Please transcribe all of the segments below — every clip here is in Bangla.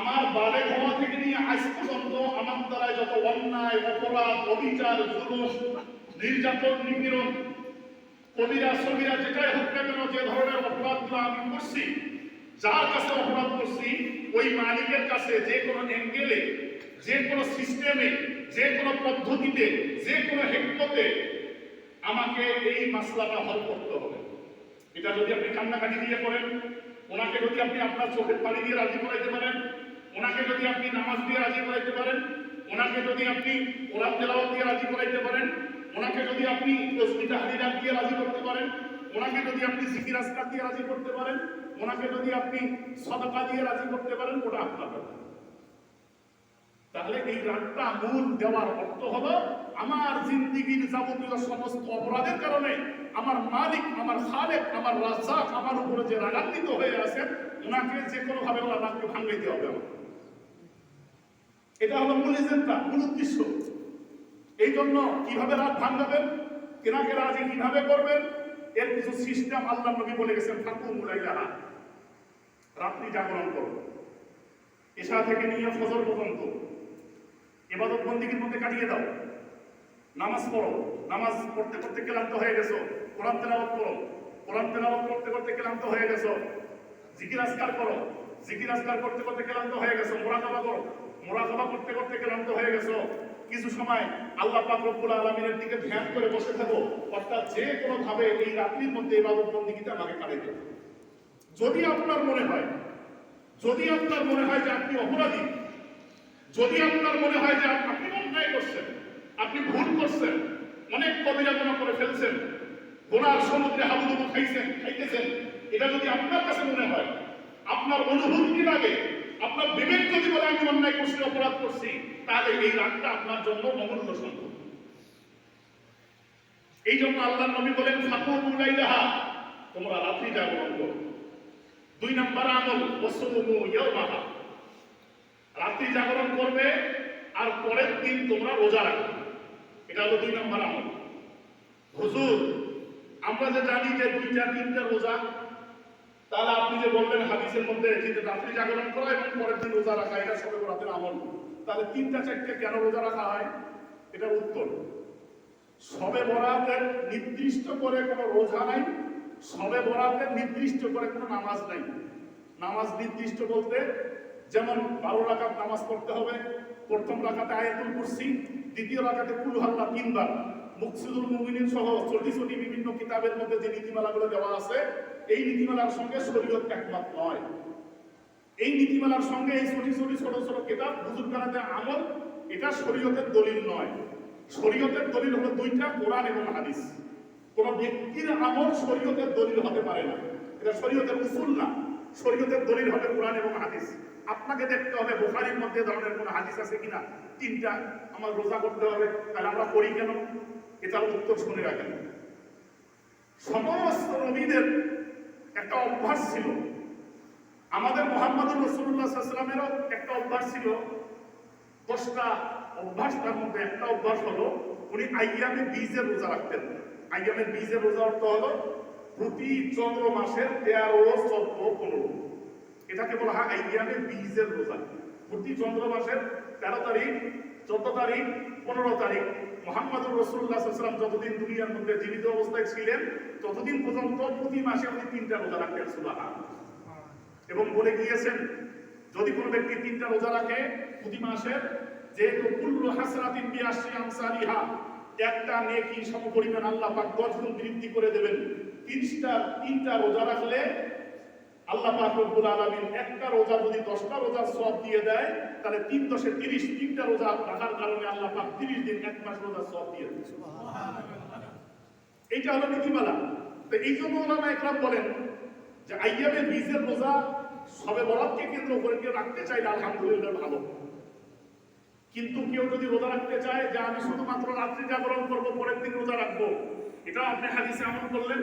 আমার বালে হওয়া থেকে নিয়ে আজ পর্যন্ত আমার দ্বারা যত অন্যায়, অপরাধ, অবিচার, জুলুম, নির্যাতন, নিপীড়ন, কবিরা সবিরা যেটাই হোক না কেন, যে ধরনের অপরাধগুলো আমি করছি, যার কাছে অপরাধ করছি ওই মালিকের কাছে যে কোনো অ্যাঙ্গেলে, যে কোনো সিস্টেমে, যে কোনো পদ্ধতিতে, যে কোনো হেকমতে আমাকে এই মাসলাটা হল করতে হবে। এটা যদি আপনি কান্নাকাটি দিয়ে করেন, ওনাকে যদি আপনি আপনার চোখের পানি দিয়ে রাজি করাইতে পারেন, ওনাকে যদি আপনি নামাজ দিয়ে রাজি করাইতে পারেন, ওনাকে যদি আপনি কোরআন তেলাওয়াত দিয়ে রাজি করাইতে পারেন, ওনাকে যদি আপনি তাসবিহ তাহলিল দিয়ে রাজি করতে পারেন, ওনাকে যদি আপনি জিকির আজকার দিয়ে রাজি করতে পারেন, ওনাকে যদি আপনি সাদাকা দিয়ে রাজি করতে পারেন, ওটা আপনার ব্যাপার। তাহলে এই রাগটা মূল দেওয়ার অর্থ হলো আমার জিন্দিগির যাবতীয় সমস্ত অপরাধের কারণে আমার মালিক, আমার খালেক, আমার রাজ্জাক আমার উপরে যে রাগান্বিত হয়ে আছেন, ওনাকে যে কোনো ভাবে ওনার রাগকে ভাঙাইতে হবে আমার। এটা হলো মূল এজেন্ডা, মূল উদ্দেশ্য। এই জন্য কিভাবে রাগ ভাঙাবেন, কেনাকে রাজি কিভাবে করবেন, এর কিছু সিস্টেম আল্লাহ নবী বলে গেছেন। ফাকুমুল লাইলা, রাত্রি জাগরণ করো, এশা থেকে নিয়ে ফজর পর্যন্ত ইবাদত বন্দেগীর মধ্যে কাটিয়ে দাও। নামাজ পড়ো, নামাজ পড়তে পড়তে ক্লান্ত হয়ে গেছো, কোরআন তেলাওয়াত করো, কোরআন তেলাওয়াত করতে করতে ক্লান্ত হয়ে গেছো, জিকির আজকার করো, জিকির আজকার করতে করতে ক্লান্ত হয়ে গেছো, মুরাকাবা করো, মুরাকাবা করতে করতে ক্লান্ত হয়ে গেছো, কিছু সময় আল্লাহ পাক রব্বুল আলামিনের দিকে ধ্যান করে বসে থাকো। অর্থাৎ যে কোনো ভাবে এই রাত্রির মধ্যে ইবাদত বন্দেগীতে আমাকে কাটাইতে হবে। যদি আপনার মনে হয়, যদি আপনার মনে হয় যে আপনি অপরাধী, যদি আপনার মনে হয় যে আপনি অন্যায় করছেন, আপনি ভুল করছেন, অনেক কবিরা গুনাহ করে ফেলছেন, গুনার সমুদ্রে হাবুডুবু খাইতেছেন, এটা যদি আপনার কাছে মনে হয়, আপনার অনুভূতি লাগে, আপনার বিবেক যদি বলে আমি অন্যায় করছি, অপরাধ করছি, তাহলে এই রাগটা আপনার জন্য অমূল্য সম্পদ। এই জন্য আল্লাহ নবী বলেন ফাকুমুল লাইলা, তোমরা রাত্রি জাগরণ করো। 2 নম্বর আমল ওয়াসুমু ইয়াওমাহা, রাত্রি জাগরণ করবে আর পরের দিন তোমরা রোজা রাখবে। এটা হলো 2 নম্বর আমল। হুজুর, আমরা যে জানি যে 2টা 3টা রোজা, তাহলে আপনি যে বললেন হাদিসের মধ্যে যে রাত্রি জাগরণ করা এবং পরের দিন রোজা রাখা, এটা সবে বরাতের আমল, তাহলে 3টা 4টে কেন রোজা রাখা হয়? এটার উত্তর, সবে বরাতের নির্দিষ্ট করে কোনো রোজা নাই, সবে বরাতের নির্দিষ্ট করে কোনো নামাজ নাই। নামাজ নির্দিষ্ট বলতে যেমন 12 রাকাত নামাজ পড়তে হবে, প্রথম রাকাতে আয়াতুল কুরসি, দ্বিতীয় রাকাতে কুল হাল্লা 3 বার, মুকসিদুল মুমিনিন সহ ছোটি ছোটি বিভিন্ন কিতাবের মধ্যে যে নীতিমালাগুলো দেওয়া আছে, এই নীতিমালার সঙ্গে শরীয়ত একমত নয়। এই নীতিমালার সঙ্গে এই ছোট ছোট কিতাব বুজুর্গানাতে আমল, এটা শরীয়তের দলিল নয়। শরীয়তের দলিল হলো 2টা, কোরআন এবং হাদিস। কোন ব্যক্তির আমল শরীয়তের দলিল হতে পারে না, এটা শরীয়তের উসুল না। শরীয়তের দলিল হবে কোরআন এবং হাদিস। আপনাকে দেখতে হবে বুখারীর মধ্যে ধরনের কোন হাদিস আছে কিনা, 3টা আমার রোজা করতে হবে, তাহলে আমরা করি কেন? এটার উত্তর শুনে রাখেন। সমস্ত নবীদের একটা অভ্যাস ছিল, আমাদের মুহাম্মদুর রাসূলুল্লাহ সাল্লাল্লাহু আলাইহি ওয়াসাল্লামেরও একটা অভ্যাস ছিল। 10টা অভ্যাসটার মধ্যে একটা অভ্যাস হলো উনি আইয়ামে বীজের রোজা রাখতেন। আইয়ামে বীজের রোজা অর্থ হলো প্রতি চন্দ্র মাসের 13, 14, 15, এটাকে বলা হয় আইয়ামে বীজের রোজা। প্রতি চন্দ্র মাসের 13 তারিখ, 14 তারিখ, 15 তারিখ মুহাম্মদুর রাসূলুল্লাহ সাল্লাল্লাহু আলাইহি ওয়াসাল্লাম যতদিন দুনিয়ার মধ্যে জীবিত অবস্থায় ছিলেন ততদিন পর্যন্ত প্রতি মাসে উনি 3টা রোজা রাখতেন। সুবহানাল্লাহ। এবং বলে গিয়েছেন যদি কোনো ব্যক্তি 3টা রোজা রাখে প্রতি মাসের, যেহেতু কুল্লু হাসনাতিন বিআশরি আমসালিহা, একটা নেকি সমপরিমাণ আল্লাহ পাক 10 গুণ বৃদ্ধি করে দেবেন। 3টা রোজা রাখলে আল্লাহ পাক রব্বুল আলামিন একটা রোজা যদি 10টা রোজার সওয়াব দিয়ে দেয়, তাহলে 3 × 10 = 30, 3টা রোজা রাখার কারণে আল্লাহ পাক 30 দিন 1 মাস রোজার সওয়াব দিয়ে দেন। সুবহানাল্লাহ। এইটা হলো নীতিমালা। তো এই জন্য ওলামায়ে কেরাম বলেন যে আইয়ামে বীজের রোজা সবে বরাতকে কেন্দ্র করে কেউ রাখতে চাইলে আলহামদুলিল্লাহ ভালো, কিন্তু কেউ যদি রোজা রাখতে চায় যে আমি শুধুমাত্র রাত্রি জাগরণ করবো, পরের দিন রোজা রাখবো, এটাও আপনি হাদিসে আমল করলেন।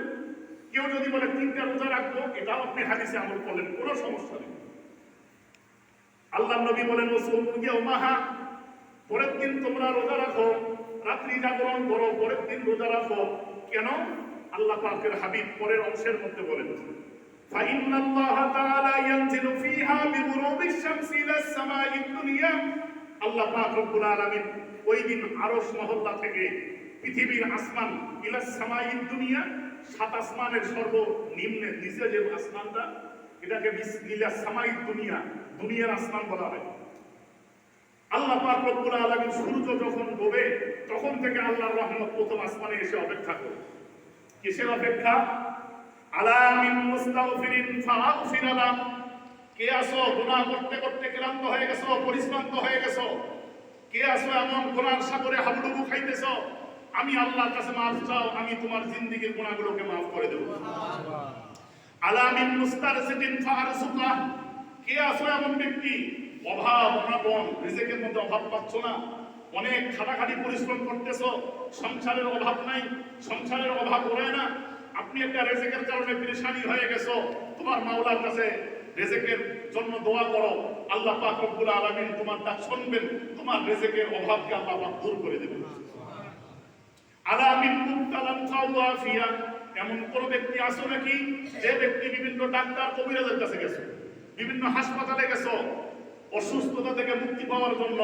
কেউ যদি বলে 3টা রোজা রাখবো, এটাও আপনি হাদিসে আমল করলেন, কোনো সমস্যা নেই। আল্লাহর নবী বলেন ওয়াসুমু ইয়াওমাহা, পরের দিন তোমরা রোজা রাখো, রাত্রি জাগরণ করো, পরের দিন রোজা রাখো। কেন? আল্লাহ পাকের হাবিব পরের অংশের মধ্যে বলেন ফাইন্নাল্লাহা তাআলা ইয়ানজিলু ফীহা বিরুহি গুরুবিশ শামসি ইলা সামাইদ দুনিয়া, আল্লাহ পাক রব্বুল আলামিন ওই দিন আরশ মহল্লা থেকে পৃথিবীর আসমান ইলা সামাইদ দুনিয়া, সাত আসমানের সর্বনিম্নে নিচে যে আসমানটা, এটাকে ইলা সামাইদ দুনিয়া, দুনিয়ার আসমান বলা হয়। আল্লাহ পাক রব্বুল আলামিন সূর্য যখন ডোবে তখন থেকে আল্লাহর রহমত প্রথম আসমানে এসে অপেক্ষা করে। কিসের অপেক্ষা? আলা মিন মুস্তাগফিরিন ফাগফির লাহ, কে আসো গুনাহ করতে করতে ক্লান্ত হয়ে গেছো, পরিশ্রান্ত হয়ে গেছো, কে আসো এমন গুনাহর সাগরে হাবুডুবু খাইতেছো, আমি আল্লাহর কাছে মাফ চাও, আমি তোমার জিন্দেগীর গুনাহগুলোকে মাফ করে দেব। আলা মিন মুস্তারসিদিন ফারসুকা, কে আসো এমন ব্যক্তি অভাব অনাবন, রিজিকের মধ্যে অভাব পাচ্ছ না, অনেক খাটাখাটি পরিশ্রম করতেছো, সংসারের অভাব নাই, সংসারের অভাব ওরে না, আপনি একটা রিজিকের কারণে পেরেশানি হয়ে গেছো, তোমার মাওলার কাছে রিজিকের জন্য দোয়া করো, আল্লাহ পাক রব্বুল আলামিন তোমার ডাক শুনবেন, তোমার রিজিকের অভাবকে আল্লাহ পাক দূর করে দেবেন। আলা মিন মুবতালান ফাওয়াফিয়া, এমন কোন ব্যক্তি আছে নাকি যে ব্যক্তি বিভিন্ন ডাক্তার কবিরাজের কাছে গেছে, বিভিন্ন হাসপাতালে গেছো, অসুস্থতা থেকে মুক্তি পাওয়ার জন্য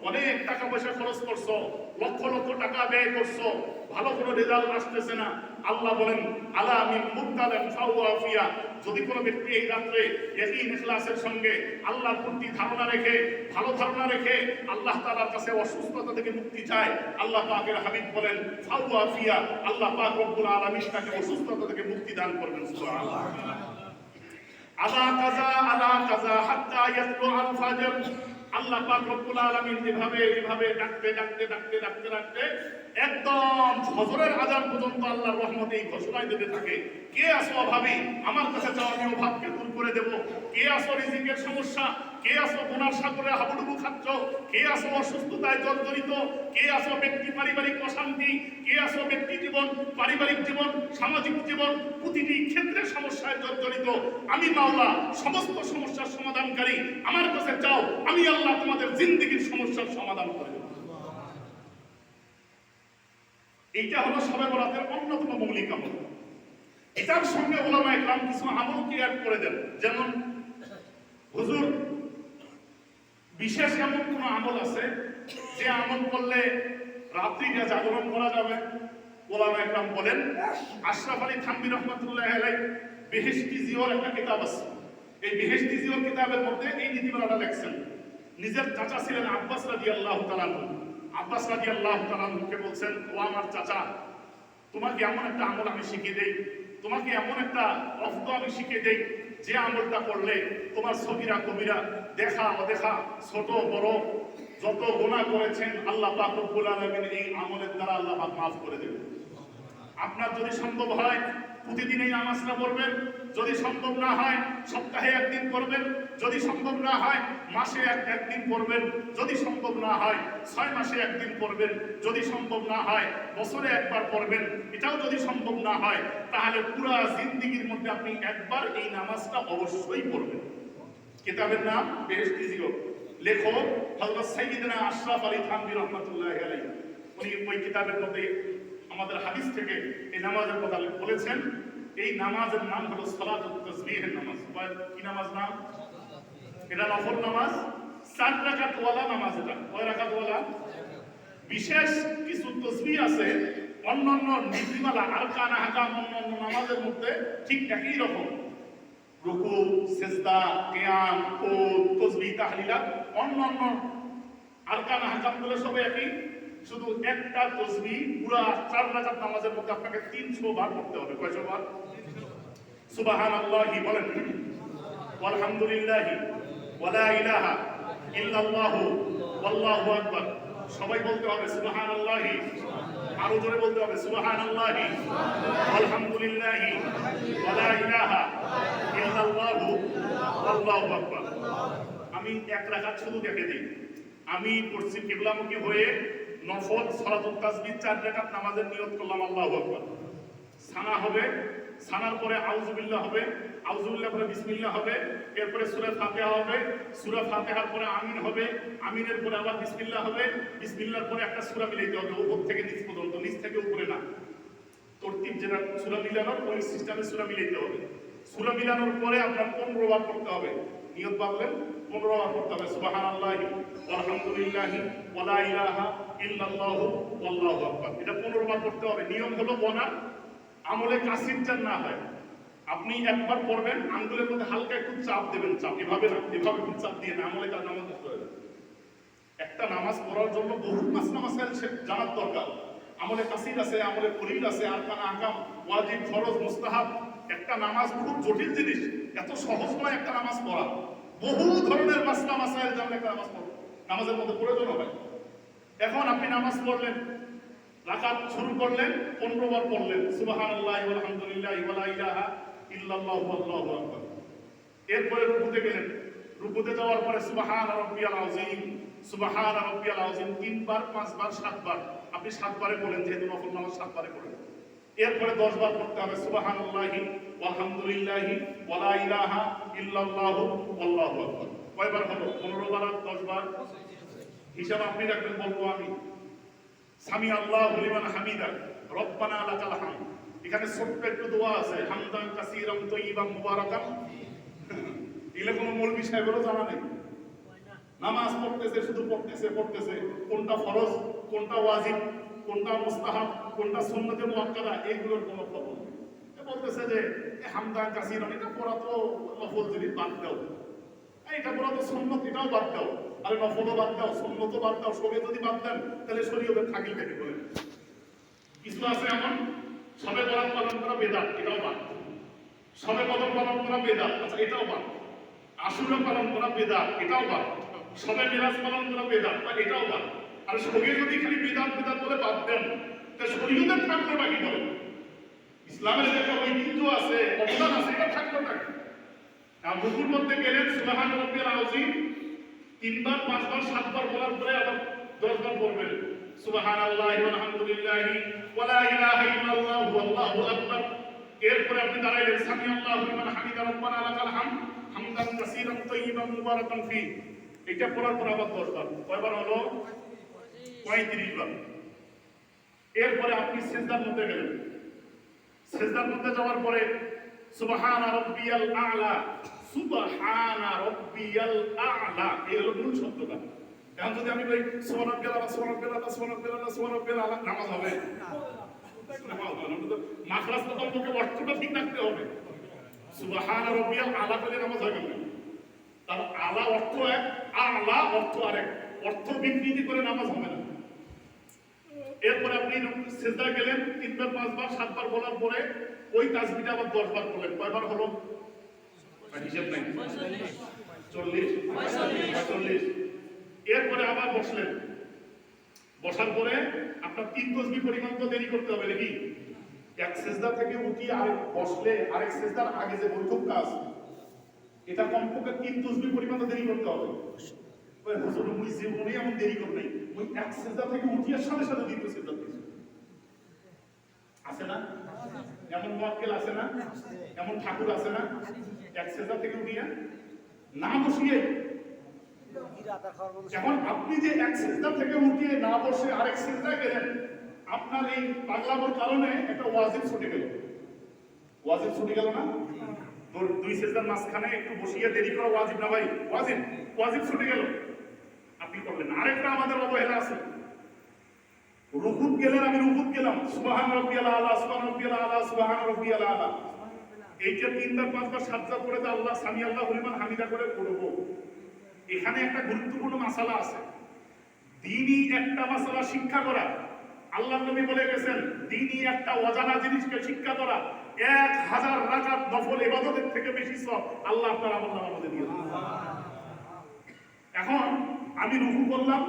অনেক টাকা পয়সা খরচ করছো, লক্ষ লক্ষ টাকা ব্যয় করছো, ভালো কোনো রেজাল্ট আসতেছে না, আল্লাহ বলেন আলা মিন মুবতালান ফাওয়াফিয়া, যদি কোনো ব্যক্তি এই রাত্রে ইয়াকিন ইখলাসের সঙ্গে আল্লাহর প্রতি ধারণা রেখে, ভালো ধারণা রেখে আল্লাহ তাআলার কাছে অসুস্থতা থেকে মুক্তি চায়, আল্লাহ পাকের হাবিব বলেন ফাওয়াফিয়া, আল্লাহ পাক রব্বুল আলামিন তাকে অসুস্থতা থেকে মুক্তি দান করবেন। সুবহানাল্লাহ। আলা কাজা হাত্তা ইয়াতলু আল ফাজর, আল্লাহ পাক রব্বুল আলামিন এইভাবে ডাকতে একদম ফজরের আযান পর্যন্ত আল্লাহর রহমত এই ঘোষণায় দিতে থাকে, কে আসো অভাবী, আমার কাছে চাও, আমি অভাবকে দূর করে দেব, কে আসো রিজিকের সমস্যা, কে আসো গুনার সাগরে হাবুডুবু খাচ্ছ, কে আসো অসুস্থতায় জর্জরিত, কে আসো ব্যক্তি পারিবারিক অশান্তি, কে আসো ব্যক্তি জীবন, পারিবারিক জীবন, সামাজিক জীবন, প্রতিটি ক্ষেত্রে সমস্যায় জর্জরিত, আমি মাওলা সমস্ত সমস্যার সমাধানকারী, আমার কাছে চাও, আমি আল্লাহ তোমাদের জিন্দেগীর সমস্যার সমাধান করে দেব। এইটা হলো শবে বরাতের অন্যতম মৌলিক আমল। এটার সঙ্গে উলামায়ে কেরাম কিছু আমল ক্রিয়েট করে দেন, যেমন হুজুর বিশেষ এমন কোন আমল আছে যে আমল করলে রাত্রিটা জাগরণ করা যাবে? উলামায়ে কেরাম বলেন, আশরাফ আলী থানভী রাহমাতুল্লাহি আলাইহি বেহেশতি জিওর একটা কিতাব আছে, এই বেহেশতি জিওর কিতাবের মধ্যে এই নীতিমালাটা লেখছেন। নিজের চাচা ছিলেন আব্বাস রাদিয়াল্লাহু তাআলা আনহু, আব্বাস রাদিয়াল্লাহু তাআলা আনহুকে বলছেন, ও আমার চাচা, তোমাকে এমন একটা আমল আমি শিখিয়ে দেই, তোমাকে এমন একটা অর্থ আমি শিখিয়ে দেই, যে আমলটা করলে তোমার সগীরা কবিরা, দেখা অদেখা, ছোট বড় যত গুনাহ করেছেন আল্লাহ পাক রব্বুল আলামিন এই আমলের দ্বারা আল্লাহ পাক মাফ করে দেবেন। আপনার যদি সম্ভব হয় প্রতিদিন এই নামাজটা পড়বেন, যদি সম্ভব না হয় সপ্তাহে একদিন পড়বেন, যদি সম্ভব না হয় মাসে একদিন পড়বেন, যদি সম্ভব না হয় 6 মাসে একদিন পড়বেন, যদি সম্ভব না হয় বছরে একবার পড়বেন, এটাও যদি সম্ভব না হয় তাহলে পুরো জিন্দেগীর মধ্যে আপনি একবার এই নামাজটা অবশ্যই পড়বেন। কিতাবের নাম বেহেশতি জিও, লেখক হযরত সাইয়্যিদনা আশরাফ আলী থানভী রাহমাতুল্লাহি আলাইহি। উনি ওই কিতাবের মধ্যে আমাদের হাদিস থেকে এই নামাজের কথা বলেছেন। এই নামাজের নাম হলো সালাতুত তাসবিহের নামাজ। কি নামাজ নাম? এটা নফল নামাজ, 4 রাকাত ওয়ালা নামাজ। এটা কয় রাকাত ওয়ালা? বিশেষ কিছু তাসবিহ আছে অন্যান্য নীতিমালা আরকান আহকাম অন্যান্য নামাজের মধ্যে ঠিক একই রকম, রুকু, সিজদা, কিয়াম, কুদ, তাসবিহ, তাহলিলা, অন্যান্য আরকান আহকামগুলো সব একই, শুধু একটা তাসবিহ পুরো 4 রাকাত নামাজের মধ্যে আপনাকে 300 বার পড়তে হবে। কয়শো বার? সুবহানাল্লাহি বলেন, আলহামদুলিল্লাহি ওয়া লা ইলাহা ইল্লাল্লাহু ওয়াল্লাহু আকবার। সবাই বলতে হবে সুবহানাল্লাহি, আরো জোরে বলতে হবে সুবহানাল্লাহি আলহামদুলিল্লাহি ওয়া লা ইলাহা ইল্লাল্লাহু ওয়াল্লাহু আকবার। আমি 1 রাকাত শুধু দেখে দিই, আমি পড়ছি কিবলামুখী হয়ে নফল সালাতুত তাসবিহ 4 রাকাত নামাজের নিয়ত করলাম, আল্লাহু আকবার। সানা হবে, সানার পরে আউযুবিল্লাহ হবে, আউযুবিল্লাহ পরে বিসমিল্লাহ হবে, এরপরে সূরা ফাতিহা হবে, সূরা ফাতিহার পরে আমিন হবে, আমিনের পরে আবার বিসমিল্লাহ হবে, বিসমিল্লাহর পরে একটা সূরা মিলাইতে হবে উপর থেকে নিচ পর্যন্ত, নিচ থেকে উপরে না, তরতিব যেটা সূরা মিলানোর ওই সিস্টেমে সূরা মিলাইতে হবে। সূরা মিলানোর পরে আপনার 15 বার পড়তে হবে, নিয়ত বাঁধলেন 15 বার পড়তে হবে সুবহানাল্লাহি আলহামদুলিল্লাহি ওয়া লা ইলাহা ইল্লাল্লাহু ওয়াল্লাহু আকবার। এটা 15 বার পড়তে হবে। নিয়ম হলো বনা আমলে কাসির যেন না হয়। আপনি একবার পড়বেন, আঙ্গুলের মধ্যে হালকা একটু চাপ দেবেন, চাপ এভাবে না, এভাবে একটু চাপ দিয়ে না, আমলে কাজ নামাজ নষ্ট হয়ে যাবে। একটা নামাজ পড়ার জন্য বহু মাসাইল জানার দরকার। আমলে কাসির আছে, আমলে কলিল আছে, আরকান আহকাম, ওয়াজিব, ফরজ, মুস্তাহাব। একটা নামাজ খুব জটিল জিনিস, এত সহজ নয় একটা নামাজ পড়া। বহু ধরনের মাসাইল জানলে একটা নামাজ পড়া নামাজের মধ্যে প্রয়োজন হয়। এখন আপনি নামাজ পড়লেন, রাকাত শুরু করলেন, 15 বার পড়লেন সুবহানাল্লাহি ওয়া আলহামদুলিল্লাহি ওয়া লা ইলাহা ইল্লাল্লাহু ওয়াল্লাহু আকবার। এরপরে রুকুতে গেলেন, রুকুতে যাওয়ার পরে সুবহান রাব্বিয়াল আযীম, সুবহান রাব্বিয়াল আযীম 3 বার, 5 বার, 7 বার। আপনি 7 বারে পড়েন, যেহেতু নফল নামাজ 7 বারে পড়েন। এরপরে 10 বার পড়তে হবে সুবহানাল্লাহি ওয়া আলহামদুলিল্লাহি ওয়া লা ইলাহা ইল্লাল্লাহু ওয়াল্লাহু আকবার। কয়বার হলো? 15 বার আর 10 বার। হিসাব আপনি রাখবেন, বলবো আমি। সামি আল্লাহু লিমান হামিদা, রব্বানা লাকাল হামদ। এখানে ছোট্ট একটু দোয়া আছে, হামদান কাসীরান তাইয়িবান মুবারাকান। এগুলো কোনো মৌলভী সাহেবেরও জানা নেই। নামাজ পড়তেছে, শুধু পড়তেছে, কোনটা ফরজ, কোনটা ওয়াজিব, কোনটা মুস্তাহাব, কোনটা সুন্নতে মুআক্কাদা, এগুলোর কোনো খবর নেই। বলতেছে যে হামদান কাসীরান, এটা পড়া তো নফল জিনিস, বাদ দাও। এটা পড়া তো সুন্নত, এটাও বাদ দাও। আরে নফলও বাদ দাও, সুন্নতও বাদ দাও। সবে যদি বাদ দেন তাহলে শরীয়তে থাকলে কেটে বলেন। কিছু আছে এমন, সবে বরাত পালন করা বেদাত, এটাও বাদ। সবে কদর পালন করা বেদাত, আচ্ছা এটাও বাদ। আশুরা পালন করা বেদাত, এটাও বাদ। সবে মিরাজ পালন করা বেদাত, এটাও বাদ। আর সবে যদি খালি বেদাত বেদাত বলে বাদ দেন, তাহলে শরীয়তে থাকলো নাকি বলেন? ইসলামের যে একটা ঐতিহ্য আছে, অবদান আছে, এটা থাকলো নাকি? আর রুকুর মধ্যে গেলেন সুবহান রাব্বিয়াল আযীম 3 বার, 5 বার, 7 বার বলার পরে আবার 10 বার পড়বেন সুবহানাল্লাহি ওয়া আলহামদুলিল্লাহি ওয়া লা ইলাহা ইল্লাল্লাহু ওয়াল্লাহু আকবার। এরপরে আপনি দাঁড়াইলেন সামি আল্লাহু লিমান হামিদা, রব্বানা লাকাল হামদ, হামদান কাসীরান তাইয়িবান মুবারাকান ফি। এটা পড়ার পর আবার 10 বার। কয়বার হলো? 35 বার। এরপরে আপনি সিজদার মধ্যে গেলেন। সিজদার মধ্যে যাওয়ার পরে সুবহানা রাব্বিয়াল আ'লা, সুবহানা রাব্বিয়াল আ'লা, এই হলো মূল শব্দটা। এখন যদি আমি বলি সুবহান রাব্বিয়াল আ'লা, সুবহান রাব্বিয়াল আ'লা, সুবহান রাব্বিয়াল আ'লা, সুবহান রাব্বিয়াল আ'লা, নামাজ হবে? মাখরাজ তো তোমাকে অর্থটা ঠিক রাখতে হবে। সুবহানা রাব্বিয়াল আ'লা বলে নামাজ হবে না। তার আ'লা অর্থ এক, আ'লা অর্থ আরেক। অর্থ বিকৃতি করে নামাজ হবে না। এরপরে আপনি সিজদা গেলেন, 3 বার, 5 বার, 7 বার বলার পরে ওই তাসবিহটা আবার 10 বার করলেন। কয়বার হলো? হিসাব নাই, 40, 45। এরপরে আবার বসলেন। বসার পরে আপনার 3 তাসবিহ পরিমাণ তো দেরি করতে হবে নাকি? এক সিজদা থেকে উঠি আর বসলে আরেক সিজদার আগে যে বৈঠকটা আছে, এটা কমপক্ষে 3 তাসবিহ পরিমাণ তো দেরি করতে হবে। ওই হুজুর মুই জীবনে এমন দেরি করে নাই, ওই এক সিজদা থেকে উঠিয়ার সাথে সাথে দ্বিতীয় সিজদা দিয়েছে। আছে না এমন মুয়াক্কিল? আছে না এমন ঠাকুর? আছে না এক সিজদা থেকে উঠিয়া না বসিয়ে? এখন আপনি যে এক সিজদা থেকে উঠিয়ে না বসে আরেক সিজদায় গেলেন, আপনার এই পাগলামোর কারণে একটা ওয়াজিব ছুটে গেল। ওয়াজিব ছুটে গেল না? দুই সিজদার মাঝখানে একটু বসিয়ে দেরি করা ওয়াজিব না ভাই? ওয়াজিব, ওয়াজিব ছুটে গেল, আপনি করলেন। আরেকটা আমাদের অবহেলা আছে, রুকুত গেলেন, আমি রুকুত গেলাম, সুবহান রাব্বিয়াল আ'লা, সুবহান রাব্বিয়াল আ'লা, সুবহান রাব্বিয়াল আ'লা। এইটা 3 বার, 5 বার, 7 বার করে আল্লাহ সামি আল্লাহু লিমান হামিদা করে পড়ব। এখানে একটা গুরুত্বপূর্ণ মাসালা আছে। দ্বীনি একটা মাসালা শিক্ষা করা, আল্লাহর নবী বলে গেছেন, দ্বীনি একটা অজানা জিনিসকে শিক্ষা করা 1000 রাকাত নফল ইবাদতের থেকে বেশি সওয়াব আল্লাহ আপনার আমলনামার মধ্যে দিয়ে দেন। এখন আমি রুকু করলাম,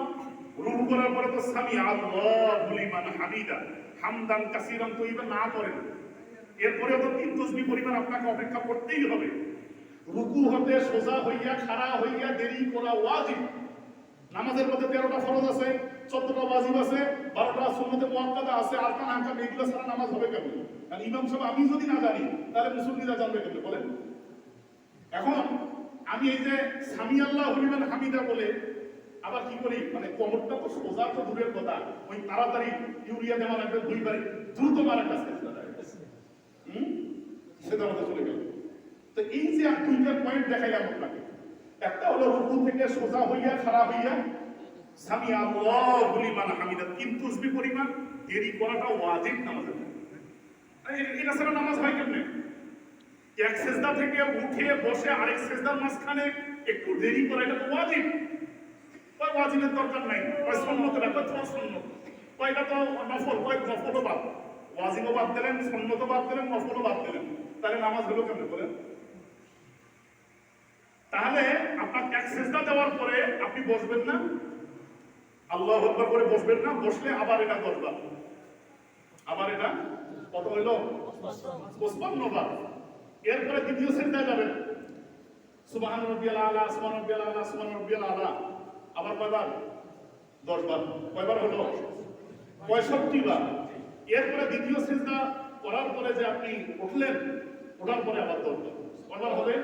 রুকু করার পরে তো সামি আল্লাহু লিমান হামিদা, হামদান কাসীরান তাইয়িবান না করেন। এরপরে তো 3 তাসবিহ পরিমাণ আপনাকে অপেক্ষা করতেই হবে। রুকু হতে সোজা হইয়া খাড়া হইয়া দেরি করা ওয়াজিব। নামাজের মধ্যে 13টা ফরজ আছে, 14টা ওয়াজিব আছে, 12টা সুন্নতে মুআক্কাদা আছে, আরকান আহকাম, এগুলো ছাড়া নামাজ হবে কেমন? কারণ ইমাম সাহেব আমি যদি না জানি তাহলে মুসল্লিরা জানবে কেমন বলেন? এখন আমি এই যে সামি আল্লাহু লিমান হামিদা বলে আবার কি করি, মানে কোমরটা তো সোজা তো দূরের কথা, ওই তাড়াতাড়ি ইউরিয়া দেওয়া লাগবে, 2 বার দ্রুত মারা কাছে সেটা আমাদের চলে গেল। তো এই যে 2টা পয়েন্ট দেখাইলাম আপনাকে, থেকে সোজা হইয়া খারাপ হইয়া সামি আল্লাহু লিমান হামিদা 3 তাসবিহ পরিমাণ দেরি করাটা ওয়াজিব নামাজে। এটা ছাড়া নামাজ হয় কেমনে? এক সেজদা থেকে উঠে বসে আরেক সেজদার মাঝখানে একটু দেরি করা এটা তো ওয়াজিব। কয় ওয়াজিবের দরকার নাই, কয় সুন্নতের কয় তো সুন্নত, কয় এটা তো নফল, কয় নফলও বাদ, ওয়াজিবও বাদ দিলেন, সুন্নতও বাদ দিলেন, নফলও বাদ দিলেন, তাহলে নামাজ হলো কেমনে বলেন? তাহলে আপনার এক সেজদা দেওয়ার পরে আপনি বসবেন না, আল্লাহু আকবার করে বসবেন না, বসলে আবার এটা করবেন, আবার এটা কত হইল 55 বার। এরপরে দ্বিতীয় সেজদায় যাবেন, সুবহান রাব্বিয়াল আলা, সুবহান রাব্বিয়াল আলা, সুবহান রাব্বিয়াল আলা, আবার কয়বার? 10 বার। কয়বার হলো? 65 বার। এরপরে দ্বিতীয় সেজদা করার পরে যে আপনি উঠলেন, ওঠার পরে আবার 10 বার। কয়বার হবে?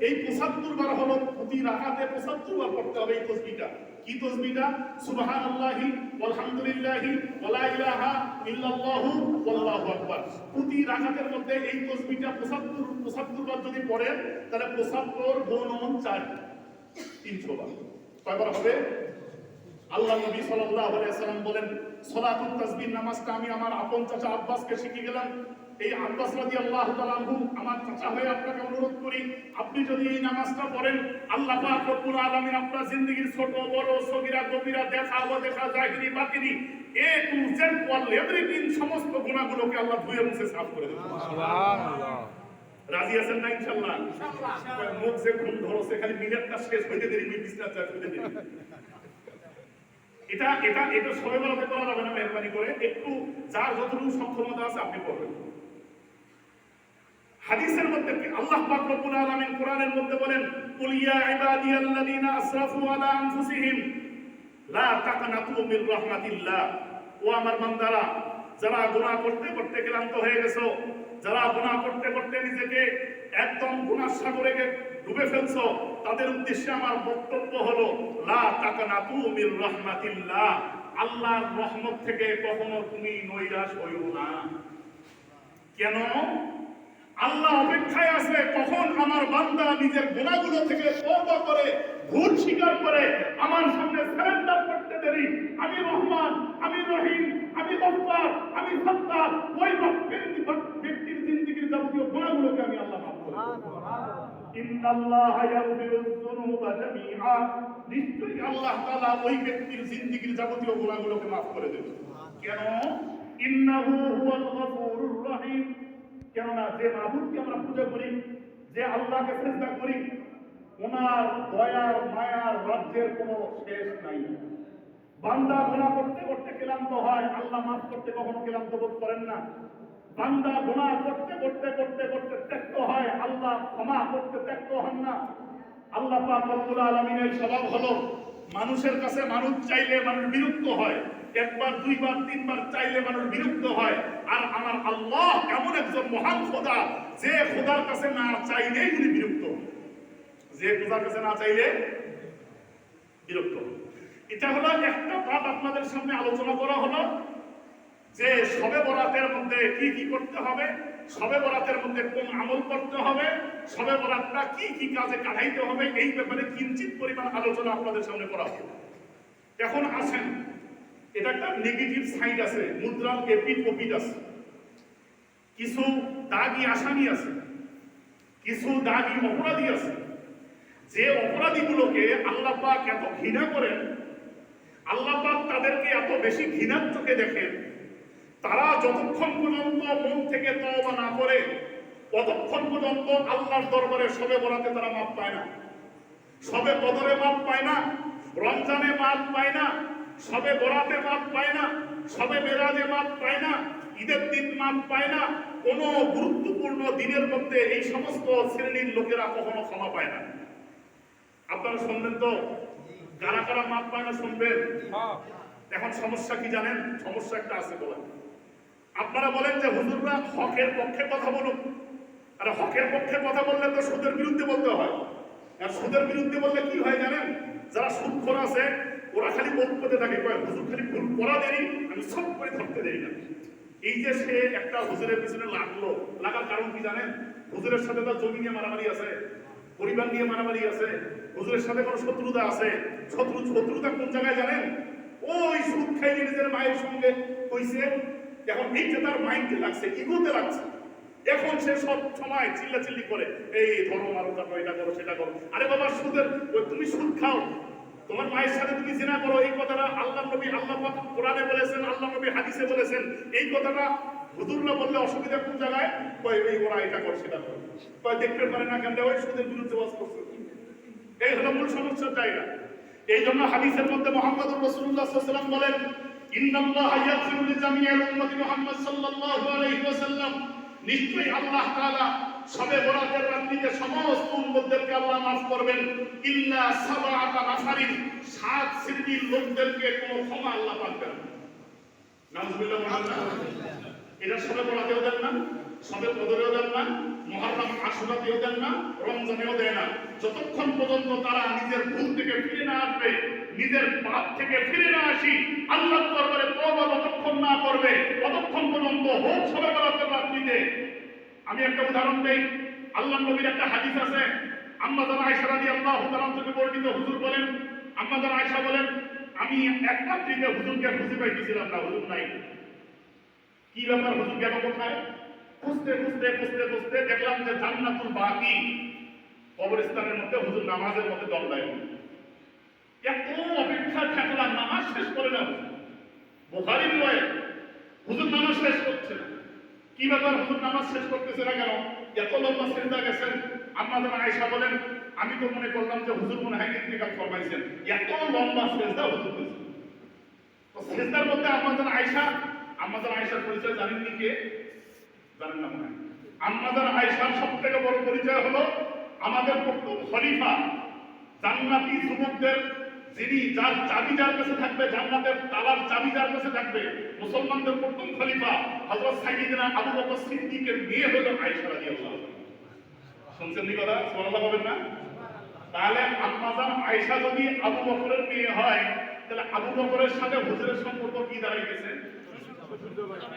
এই 75 বার হলো, প্রতি রাকাতে 75 বার পড়তে হবে এই তাসবিহটা। কি তাসবিহটা? সুবহানাল্লাহি ওয়ালহামদুলিল্লাহি ওয়ালা ইলাহা ইল্লাল্লাহু ওয়াল্লাহু আকবার। প্রতি রাকাতের মধ্যে এই তাসবিহটা 75 বার যদি পড়েন তাহলে 75 গুণ 4 300 বার। কয়বার হবে? আল্লাহ নবী সাল্লাল্লাহু আলাইহি ওয়াসাল্লাম বলেন, সালাতুত তাসবিহ নামাজটা আমি আমার আপন চাচা আব্বাসকে শিখিয়ে গেলাম। এই আব্বাস রাদিয়াল্লাহু তাআলা আনহু আমার চাচা হয়ে আপনাকে অনুরোধ করি, আপনি যদি এই নামাজটা পড়েন, আল্লাহ পাক রব্বুল আলামিন আপনার জিন্দেগীর ছোট বড় সগীরা গভীরা দেখা অদেখা জাহিরি বাতিনি এ টু জেড ওয়াল এভরিথিং সমস্ত গুনাহগুলোকে আল্লাহ ধুয়ে মুছে সাফ করে দেবেন। সুবহানাল্লাহ। রাজি আছেন না ইনশাআল্লাহ? ইনশাআল্লাহ। মুখ যে ঘুম ধরছে খালি মিনিটটা শেষ হইতে দেরি, বিছনা চার হইতে দেরি। এটা এটা এটা সবাই বলতে করা যাবে না, মেহরবানি করে একটু যার যতটুকু সক্ষমতা আছে আপনি করবেন। হাদিসের মধ্যে আল্লাহ পাক রব্বুল আলামিন কোরআনের মধ্যে বলেন, কুল ইয়া ইবাদিয়াল্লাযীনা আসরাফু আলা আনফুসিহিম লা তাকনাতু মির রাহমাতিল্লাহ। ও আমার বান্দারা, যারা গুনাহ করতে করতে ক্লান্ত হয়ে গেছো, যারা গুনাহ করতে করতে নিজেকে একদম গুনার সাগরে ডুবে ফেলছো, তাদের উদ্দেশ্যে আমার বক্তব্য হলো, লা তাকনাতু মির রাহমাতিল্লাহ। আল্লাহর রহমত থেকে কখনো তুমি নৈরাশ হইও না। কেন? আল্লাহ অপেক্ষায় আছে কখন আমার বান্দা নিজের গুনাহগুলো থেকে তওবা করে, ভুল স্বীকার করে আমার সামনে সারেন্ডার করতে দেরি। আমি রহমান, আমি রহিম, আমি গফফার, আমি সত্তার। ওই ব্যক্তির জিন্দেগীর যাবতীয় গুনাহগুলোকে আমি আল্লাহ মাফ করে দেব। ইন্নাল্লাহা ইয়াগফিরুয যুনুবা জামিআ। নিশ্চয়ই আল্লাহ তাআলা ওই ব্যক্তির জিন্দেগীর যাবতীয় গুনাহগুলোকে মাফ করে দেবেন। কেন? ইন্নাহু হুয়াল গফুরুর রহিম। কেননা যে মাবুদকে আমরা পূজা করি, যে আল্লাহকে সিজদা করি, ওনার দয়ার মায়ার রাজ্যের কোনো শেষ নাই। বান্দা গুনাহ করতে করতে ক্লান্ত হয়, আল্লাহ মাফ করতে কখনো ক্লান্ত বোধ করেন না। বান্দা গুনাহ করতে করতে করতে করতে ত্যক্ত হয়, আল্লাহ ক্ষমা করতে ত্যক্ত হন না। আল্লাহ পাক রব্বুল আলামিনের স্বভাব হলো, মানুষের কাছে মানুষ চাইলে মানুষ বিরক্ত হয়, একবার দুইবার তিনবার চাইলে মানুষ বিরক্ত হয়। আর আমার আল্লাহ এমন একজন মহান খোদা, যে খোদার কাছে না চাইলেই তিনি বিরক্ত, যে খোদার কাছে না চাইলে বিরক্ত। এটা হলো একটা পাঠ আপনাদের সামনে আলোচনা করা হলো, যে শবে বরাতের মধ্যে কি কি করতে হবে, শবে বরাতের মধ্যে কোন আমল করতে হবে, শবে বরাতটা কি কি কাজে কাটাইতে হবে, এই ব্যাপারে কিঞ্চিত পরিমাণ আলোচনা আপনাদের সামনে করা হবে। এখন আসেন, এটা একটা নেগেটিভ সাইড আছে, মুদ্রার এপিট ওপিট আছে। কিছু দাগী আসামি আছে, কিছু দাগী অপরাধী আছে। যে অপরাধীগুলোকে আল্লাহ পাক এত ঘৃণা করেন, আল্লাহ পাক তাদেরকে এত বেশি ঘৃণার চোখে দেখেন, তারা যতক্ষণ পর্যন্ত মন থেকে তওবা না করে ততক্ষণ পর্যন্ত আল্লাহর দরবারে শবে বরাতে তারা মাপ পায় না, শবে কদরে মাপ পায় না, রমজানে মাপ পায় না, শবে বরাতে মাপ পায় না, শবে মেরাজে মাপ পায় না, ঈদের দিন মাপ পায় না। কোন গুরুত্বপূর্ণ দিনের মধ্যে এই সমস্ত শ্রেণীর লোকেরা কখনো ক্ষমা পায় না। আপনারা শুনবেন তো কারা কারা মাপ পায় না, শুনবেন। এখন সমস্যা কি জানেন? সমস্যা একটা আছে বলেন। আপনারা বলেন যে হুজুররা হকের পক্ষে কথা বলুন, আর হকের পক্ষে কথা বললে তো সুদের বিরুদ্ধে বলতে হয়। আর সুদের বিরুদ্ধে বললে কি হয় জানেন? যারা সুদখোর আছে ওরা খালি বলতে থাকে, হুজুর খালি ভুল করা দেরি, আমি সব করে ধরতে দেরি না। এই যে সে একটা হুজুরের পিছনে লাগলো, লাগার কারণ কি জানেন? হুজুরের সাথে তার জমি নিয়ে মারামারি আছে, পরিবার নিয়ে মারামারি আছে, হুজুরের সাথে কোনো শত্রুতা আছে। শত্রুতা কোন জায়গায় জানেন? ওই সুদ খাইয়ে নিজের মায়ের সঙ্গে হইছে, এখন এইটা তার মাইন্ডে লাগছে, ইগোতে লাগছে। এখন সে সব সময় চিল্লাচিল্লি করে, এই ধরো মারো, তারপর এটা করো সেটা করো। আরে বাবা, সুদের তুমি সুদ খাও, তোমার মায়ের সাথে তুমি জিনা করো, এই কথাটা আল্লাহ নবী আল্লাহ পাক কোরআনে বলেছেন, আল্লাহ নবী হাদিসে বলেছেন। এই কথাটা হুজুররা বললে অসুবিধা কোন জায়গায়? কয় এই ওরা এটা কর সেটা কর, কয় দেখতে পারে না কেন, ওই সুদের বিরুদ্ধে ওয়াজ করছে। এই হলো মূল সমস্যার জায়গা। এই জন্য হাদিসের মধ্যে মুহাম্মদুর রাসূলুল্লাহ সাল্লাল্লাহু আলাইহি ওয়াসাল্লাম বলেন, ইন্নাল্লাহা ইয়াগফিরু লিজামিইল উম্মতি মুহাম্মদ সাল্লাল্লাহু আলাইহি ওয়াসাল্লাম, নিশ্চয়ই আল্লাহ তাআলা শবে বরাতের রাত্রিতে সমস্ত উম্মতদেরকে আল্লাহ মাফ করবেন, ইল্লা সাবআতা নাফারিন, 7 শ্রেণীর লোকদেরকে কোনো ক্ষমা আল্লাহ পাক দেন না। নাউযুবিল্লাহ মুহাম্মদ। এটা শবে বরাতেও দেন না, শবে কদরেও দেন না, মুহররম আশুরাতেও দেন না, রমজানেও দেয় না। যতক্ষণ পর্যন্ত তারা নিজের ভুল থেকে ফিরে না আসবে, নিজের পাপ থেকে ফিরে না আসি, আল্লাহর দরবারে তওবা যতক্ষণ না করবে, ততক্ষণ পর্যন্ত হোক শবে বরাতের রাত্রিতে। আমি একটা উদাহরণ দেই। আল্লাহর নবীর একটা হাদিস আছে, আম্মা জান আয়েশা রাদিয়াল্লাহু তাআলা থেকে বর্ণিত, হুজুর বলেন, আম্মা জান আয়েশা বলেন, আমি এক রাত্রিতে হুজুরকে খুঁজে পাইতেছিলাম না, হুজুর নাই। কি ব্যাপার, হুজুর গেল কোথায়? খুঁজতে খুঁজতে খুঁজতে খুঁজতে দেখলাম যে জান্নাতুল বাকি কবরস্থানের মধ্যে হুজুর নামাজের মধ্যে দণ্ডায়। এত অপেক্ষা থাকলাম, নামাজ শেষ করে না। বুখারী riwayat, হুজুর নামাজ শেষ করছে না। কি ব্যাপার, হুজুর নামাজ শেষ করতেছে না কেন? এত লম্বা সিজদা গেছেন। আম্মা জান আয়েশা বলেন, আমি তো মনে করলাম যে হুজুর মনে হয় ইন্তিকাল ফরমাইছেন, এত লম্বা সিজদা হুজুর করেছেন। তো সিজদার মধ্যে আম্মা জান আয়েশার পরিচয় জানেন কে? জানেন না মনে হয়। আম্মা জান আয়েশার সবথেকে বড় পরিচয় হলো আমাদের প্রথম খলিফা, জান্নাতি যুবকদের যিনি, যার চাবি যার কাছে থাকবে, জান্নাতের তালার চাবি যার কাছে থাকবে, মুসলমানদের প্রথম খলিফা হযরত সাইয়্যিদনা আবু বকর সিদ্দিকের মেয়ে হলো আয়েশা রাদিয়াল্লাহু আনহা। শুনছেন কি কথা? সুবহানাল্লাহ বলেন না? তাহলে আম্মা জান আয়েশা যদি আবু বকরের মেয়ে হয়, তাহলে আবু বকরের সাথে হুজুরের সম্পর্ক কি দাঁড়াই গেছে?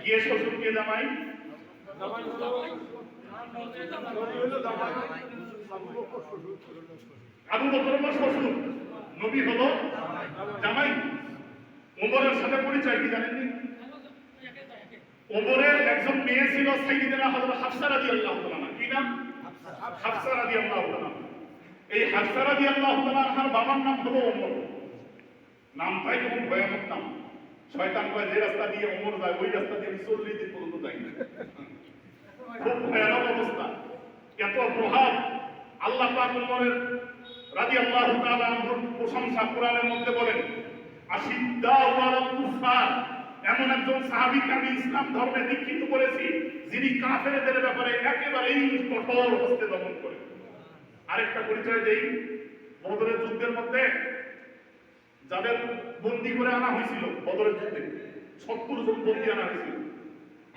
কে শ্বশুর কে জামাই? আবু বকর হলো শ্বশুর, নবী হলো জামাই। ওমরের সাথে পরিচয় কি জানেননি? ওমরের একজন মেয়ে ছিল সাইয়্যিদনা হযরত হাফসা রাদিয়াল্লাহু তাআলা। কি নাম? হাফসা রাদিয়াল্লাহু তাআলা। এই হাফসা রাদিয়াল্লাহু তাআলার বাবার নাম হলো ওমর। নামটাই খুব ভয়ানক নাম। শয়তান কয় যে রাস্তা দিয়ে ওমর যায়, ওই রাস্তা দিয়ে 40 দিন পর্যন্ত যায় না। খুব ভয়ানক অবস্থা, এত প্রভাব। আল্লাহ পাক ওমরের রাদিয়াল্লাহু তাআলা আনহুর প্রশংসা কোরআনের মধ্যে বলেন, আশিদ্দাউ আলাল কুফার, এমন একজন সাহাবীকে আমি ইসলাম ধর্মে দীক্ষিত করেছি যিনি কাফেরদের ব্যাপারে একেবারেই কঠোর হস্তে দমন করে। আরেকটা পরিচয় দেই, বদরের যুদ্ধের মধ্যে যাদের বন্দী করে আনা হয়েছিল, বদরের যুদ্ধে 70 জন বন্দী আনা হয়েছিল।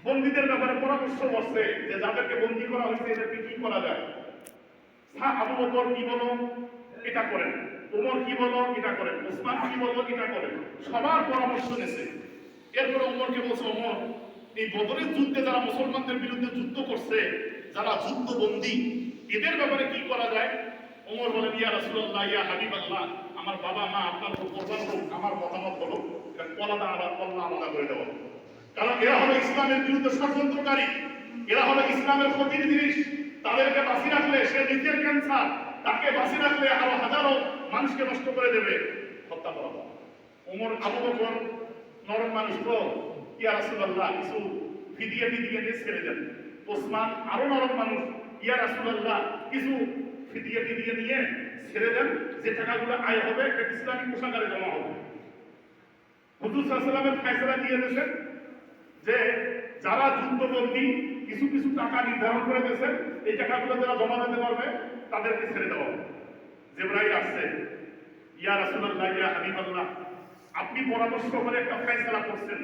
বন্দীদের ব্যাপারে পরামর্শ বসছে যে যাদেরকে বন্দী করা হয়েছে এদেরকে কি করা যায়। আবু বকর কি বলো, এটা করেন। ওমর কি বলো, এটা করেন। ওসমান কি বলো, এটা করেন। সবার পরামর্শ নিয়েছে। এরপরে ওমরকে বলছে, ওমর, এই বদরের যুদ্ধে যারা মুসলমানদের বিরুদ্ধে যুদ্ধ করছে, যারা যুদ্ধবন্দী, এদের ব্যাপারে কি করা যায়? ওমর বলেন, ইয়া রাসূলুল্লাহ, ইয়া হাবিবাল্লাহ, আমার বাবা মা আপনার উপর কোরবান হোক, আমার মতামত হলো কলাটা আলাদা করে দেওয়া। কারণ এরা হলো ইসলামের বিরুদ্ধে ষড়যন্ত্রকারী, এরা হলো ইসলামের ক্ষতির জিনিস। তাদেরকে বাঁচিয়ে রাখলে সে নিজের ক্যান্সার, তাকে বাঁচিয়ে রাখলে আরো হাজারো মানুষকে নষ্ট করে দেবে, হত্যা করা। ওমর, আবু বকর নরম মানুষ তো, ইয়া রাসূলুল্লাহ কিছু ফিদিয়া দিয়ে ছেড়ে দেন। ওসমান আরো নরম মানুষ, ইয়া রাসূলুল্লাহ কিছু ফিদিয়া নিয়ে ছেড়ে দেন, যে টাকাগুলো আয় হবে ইসলামিক কোষাগারে জমা হবে। হুজুর সাল্লাল্লাহু আলাইহি ওয়াসাল্লামের ফয়সালা দিয়ে দিয়েছেন যে যারা যুদ্ধবন্দী কিছু কিছু টাকা নির্ধারণ করে দিয়েছেন, এই টাকাগুলো যারা জমা দিতে পারবে তাদেরকে ছেড়ে দেওয়া হবে। জিবরাইল আসছে, ইয়া রাসূলুল্লাহ, ইয়া হাবিবাল্লাহ, আপনি পরামর্শ করে একটা ফয়সালা করছেন,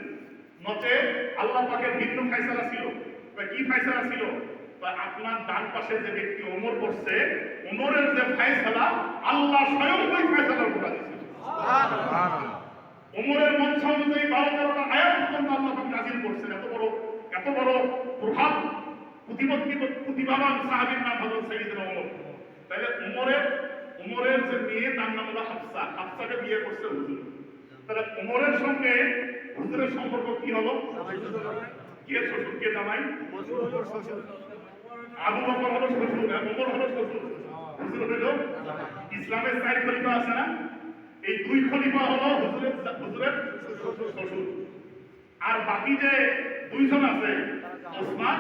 নচে আল্লাহ পাকের ভিন্ন ফয়সালা ছিল। কি ফয়সালা ছিল? আপনার ডান পাশে যে ব্যক্তি ওমর করছে, ওমরের যে ফয়সালা আল্লাহ স্বয়ং ওই ফয়সালার উপর দিয়েছেন। সুবহানাল্লাহ। ওমরের মনসা অনুযায়ী 12-13টা আয়াত পর্যন্ত আল্লাহ পাক নাযিল করছেন। এত বড় প্রভাব প্রতিবাবান সাহাবীর নাম হযরত সাইয়্যিদনা ওমর। তাহলে উমরের যে মেয়ে তার নাম হলো হাফসা, হাফসাকে বিয়ে করছে হুজুর। তাহলে উমরের সঙ্গে হুজুরের সম্পর্ক কি হলো? কে শ্বশুর কে জামাই? আবু বকর হলো শ্বশুর, উমর হলো শ্বশুর, হুজুর হলো। ইসলামের 4 খলিফা আছে না, এই 2 খলিফা হলো হুজুরের শ্বশুর। আর বাকি যে 2 জন আছে ওসমান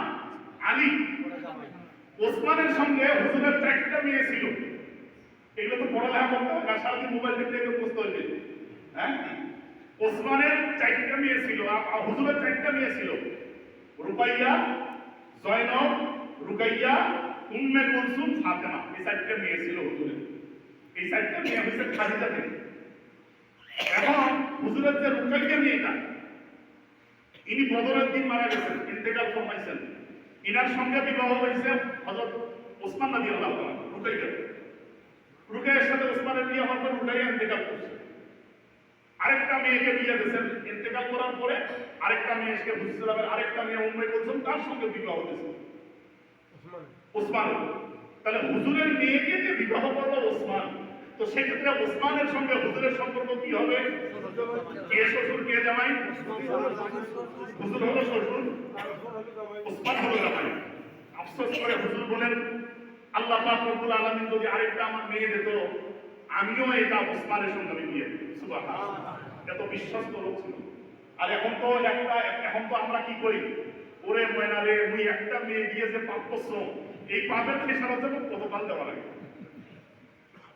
আলী, ওসমানের সঙ্গে হুজুরের 4টা মেয়ে ছিল। এগুলো তো পড়ালেখা করতে হবে না, সারাদিন মোবাইল দেখতে দেখতে বুঝতে হবে। হ্যাঁ, ওসমানের 4টা মেয়ে ছিল, আর হুজুরের 4টা মেয়ে ছিল, রুকাইয়া, জয়নব, রুকাইয়া, উম্মে কুলসুম, ফাতেমা। এই 4টা মেয়ে ছিল হুজুরের। এই 4টা মেয়ে হচ্ছে খাদিজা থেকে। এখন হুজুরের যে রুকাইয়া মেয়েটা, ইনি বদরের দিন মারা গেছেন, ইন্তেকাল ফরমাইছেন। ইনার সঙ্গে বিবাহ হয়েছে হযরত ওসমান রাদিয়াল্লাহু তাআলা, রুকাইয়া। রুকাইয়ার সাথে ওসমানের বিয়ে হওয়ার পর রুকাইয়া ইন্তেকাল করছে। আরেকটা মেয়েকে বিয়ে দিয়েছেন, ইন্তেকাল করার পরে আরেকটা মেয়েকে হুজুরের আরেকটা মেয়ে উম্মে কুলসুম, তার সঙ্গে বিবাহ হয়েছে ওসমান। তাহলে হুজুরের মেয়েকে যে বিবাহ করলো ওসমান, তো সেক্ষেত্রে ওসমানের সঙ্গে হুজুরের সম্পর্ক কি হবে? কে শ্বশুর কে জামাই? হুজুর হলো শ্বশুর, ওসমান হলো জামাই। আফসোস করে হুজুর বলেন, আল্লাহ পাক রব্বুল আলামিন যদি আরেকটা আমার মেয়ে দিত, আমিও এটা ওসমানের সঙ্গে আমি বিয়ে দিই। সুবহানাল্লাহ, এত বিশ্বস্ত লোক ছিল। আর এখন তো আমরা কি করি, ওরে ময়নারে মুই একটা মেয়ে দিয়ে যে পাপ করছো, এই পাপের খেসারত যেন কতকাল দেওয়া লাগে।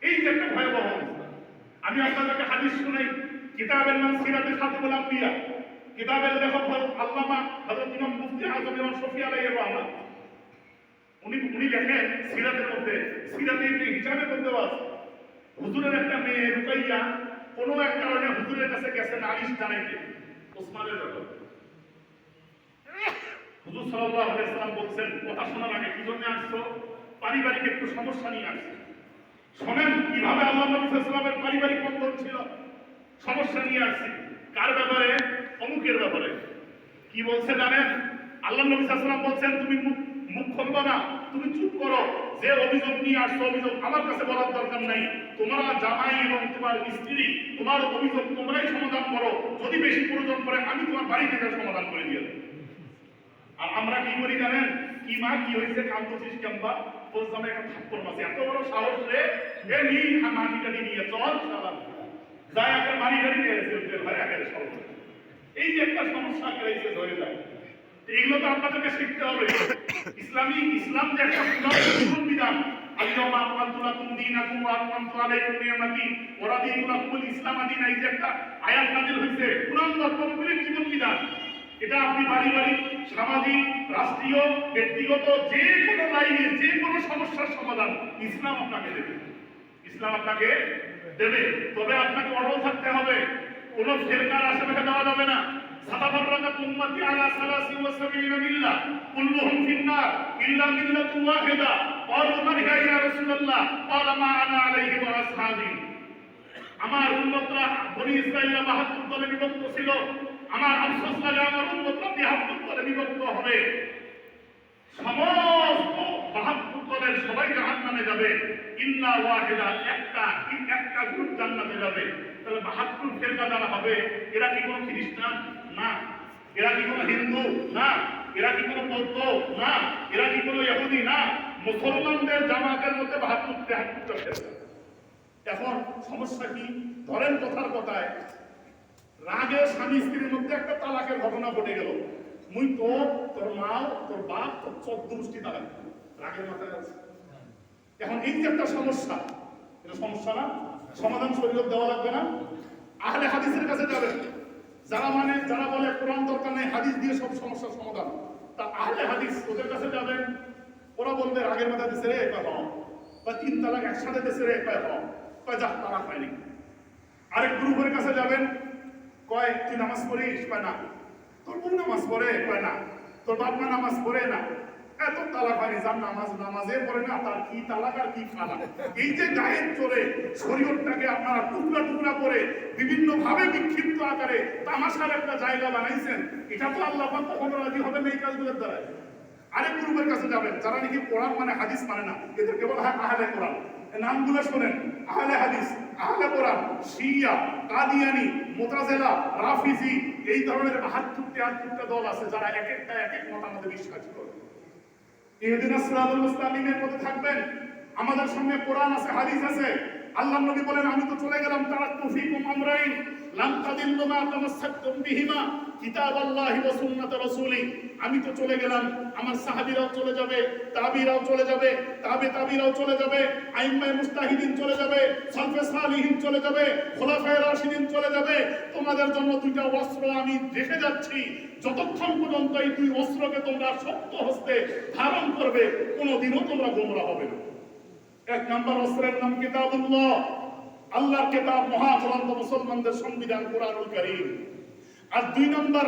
এই যে একটা ভয়াবহ অবস্থা। আমি আপনাদেরকে হাদিস শুনাই, কিতাবের নাম সিরাতে খাতিবুল আম্বিয়া, কিতাবের লেখক আল্লামা হযরত ইমাম মুফতি আযম ইমাম শফি আলাইহির রহমান। উনি লেখেন সিরাতের মধ্যে, সিরাতে ইবনে হিশামের মধ্যে আছে, হুজুরের একটা মেয়ে রুকাইয়া কোনো এক কারণে হুজুরের কাছে গেছে নালিশ জানাইতে ওসমানের ব্যাপারে। হুজুর সাল্লাল্লাহু আলাইহি সাল্লাম বলছেন, কথা শোনার আগে কি জন্য আসছো? পারিবারিক একটু সমস্যা নিয়ে আসছে। শোনেন কিভাবে আল্লাহ নবী সাল্লাল্লাহু আলাইহি ওয়াসাল্লামের পারিবারিক বন্ধন ছিল। সমস্যা নিয়ে আসছে কার ব্যাপারে? অমুকের ব্যাপারে। কি বলছে জানেন? আল্লাহ নবী সাল্লাল্লাহু আলাইহি ওয়াসাল্লাম বলছেন, তুমি মুখ খুলবা না, তুমি চুপ করো। যে অভিযোগ নিয়ে আসছো, অভিযোগ আমার কাছে বলার দরকার নাই। তোমরা জামাই এবং তোমার স্ত্রী, তোমার অভিযোগ তোমরাই সমাধান করো। যদি বেশি প্রয়োজন পড়ে আমি তোমার বাড়ি থেকে সমাধান করে দিয়ে দেব। আর আমরা কি করি জানেন? কি মা কি হয়েছে কান্দছিস কেমবা, বলছিলাম একটা থাপ্পড় মাসে, এত বড় সাহস রে, এ নি মাটি টাটি নিয়ে চল চালান যায়, একটা মারি গাড়ি নিয়ে এসে ঘরে আগে সব। এই যে একটা সমস্যা রয়েছে ধরে যায়, এগুলো তো আপনাদেরকে শিখতে হবে। ইসলাম যে একটা পুরো বিধান, আল্লামা আকমালতু লাকুম দীনাকুম ওয়া আতমামতু আলাইকুম নি'মাতি ওয়া রাদিতু লাকুমুল ইসলাম দীন, এই যে একটা আয়াত নাযিল হয়েছে, পুরান পবিত্র জীবন বিধান। এটা আপনি পারিবারিক, সামাজিক, রাষ্ট্রীয়, ব্যক্তিগত যে কোনো লাইনে যে কোনো সমস্যার সমাধান ইসলাম আপনাকে দেবে। ইসলাম আপনাকে দেবে, তবে আপনাকে অটল থাকতে হবে। কোন ফেরকার আশেপাশে দেওয়া যাবে না। সাতাফাররাকাত উম্মতি আলা 73 মিল্লাহ কুল্লুহুম ফিন্নার ইল্লা মিল্লাতুন ওয়াহিদা ক্বালু মান হিয়া ইয়া রাসূলুল্লাহ ক্বালা মা আনা আলাইহি ওয়া আসহাবি। আমার উম্মতরা বনি ইসরাঈলরা 72 দলে বিভক্ত ছিল। আমার আফসোস লাগে আমার উম্মতরা 73 দলে বিভক্ত হবে। সমস্ত 72 দলের সবাই জাহান্নামে যাবে, ইল্লা ওয়াহিদা, একটা গ্রুপ জান্নাতে যাবে। তাহলে 72 ফেরকা যারা হবে, এরা কি কোনো খ্রিস্টান? না। এরা কি কোনো হিন্দু? না। এরা কি কোনো বৌদ্ধ? না। এরা কি কোনো ইহুদি? না। মুসলমানদের জামাতের মধ্যে 72-73টা ফেরকা। এখন সমস্যা কি? ধরেন কথার কথায় রাগে স্বামী স্ত্রীর মধ্যে একটা তালাকের ঘটনা ঘটে গেল, মুই তো তোর মা তোর বাপ তোর 14 গোষ্ঠী তালাক, রাগের মাথায় আছে। এখন এই যে একটা সমস্যা, এটা সমস্যা না? সমাধান শরীয়ত দেওয়া লাগবে না? আহলে হাদিসের কাছে যাবেন, যারা বলে কোরআন দরকার নেই, হাদিস দিয়ে সব সমস্যার সমাধান, তা আহলে হাদিস ওদের কাছে যাবেন। ওরা বলবে রাগের মাথায় দিছে রে কয় হ, বা 3 তালাক একসাথে দিছে রে কয় হ, কয় যা তালাক হয়নি। আরেক গ্রুপের কাছে যাবেন, কয় তুই নামাজ পড়িস? কয় না। তোর বোন নামাজ পড়ে? কয় না। তোর বাপ মা নামাজ পড়ে? না। এত তালাক হয়নি, যার নামাজে পড়ে না তার কি তালাক আর কি তালাক। এই যে গায়ের চলে শরীয়তটাকে আপনারা টুকরা টুকরা করে বিভিন্ন ভাবে বিক্ষিপ্ত আকারে তামাশার একটা জায়গা বানাইছেন, এটা তো আল্লাহ পাক কখনো রাজি হবেন না এই কাজগুলোর দ্বারা। আরেক গ্রুপের কাছে যাবেন যারা নাকি কোরআন মানে হাদিস মানে না, এদেরকে বলা হয় আহলে কোরআন। নামগুলো শোনেন, আহলে হাদিস, আহলে কোরআন, শিয়া, কাদিয়ানি, মুতাজিলা, রাফিজি, এই ধরনের ৭২-৭৮টা দল আছে যারা এক একটা এক এক মতামতে বিশ্বাস করে। ইহদিনাস সিরাতাল মুস্তাকিমের পথে থাকবেন। আমাদের সঙ্গে কোরআন আছে, হাদিস আছে। আল্লাহর নবী বলেন, আমি তো চলে গেলাম তারাক্তু ফীকুম আমরাইন লাম তাদিল্লু মা তামাসসাকতুম বিহিমা কিতাবাল্লাহি ওয়া সুন্নাত রাসূলি। আমি তো চলে গেলাম, আমার সাহাবীরাও চলে যাবে, তাবিরাও চলে যাবে, তাবিরাও চলে যাবে, আইম্মায়ে মুজতাহিদিন চলে যাবে, সালফে সালিহিন চলে যাবে, খুলাফায়ে রাশিদিন চলে যাবে। তোমাদের জন্য দুইটা অস্ত্র আমি রেখে যাচ্ছি, যতক্ষণ পর্যন্ত এই দুই অস্ত্রকে তোমরা শক্ত হস্তে ধারণ করবে কোনোদিনও তোমরা গোমরা হবে না। এক নাম্বার অস্ত্রের নাম কিতাবুল্লাহ, আল্লাহর কিতাব, মহাগ্রন্থ, মুসলমানদের সংবিধান কুরআনুল কারীম। আর দুই নাম্বার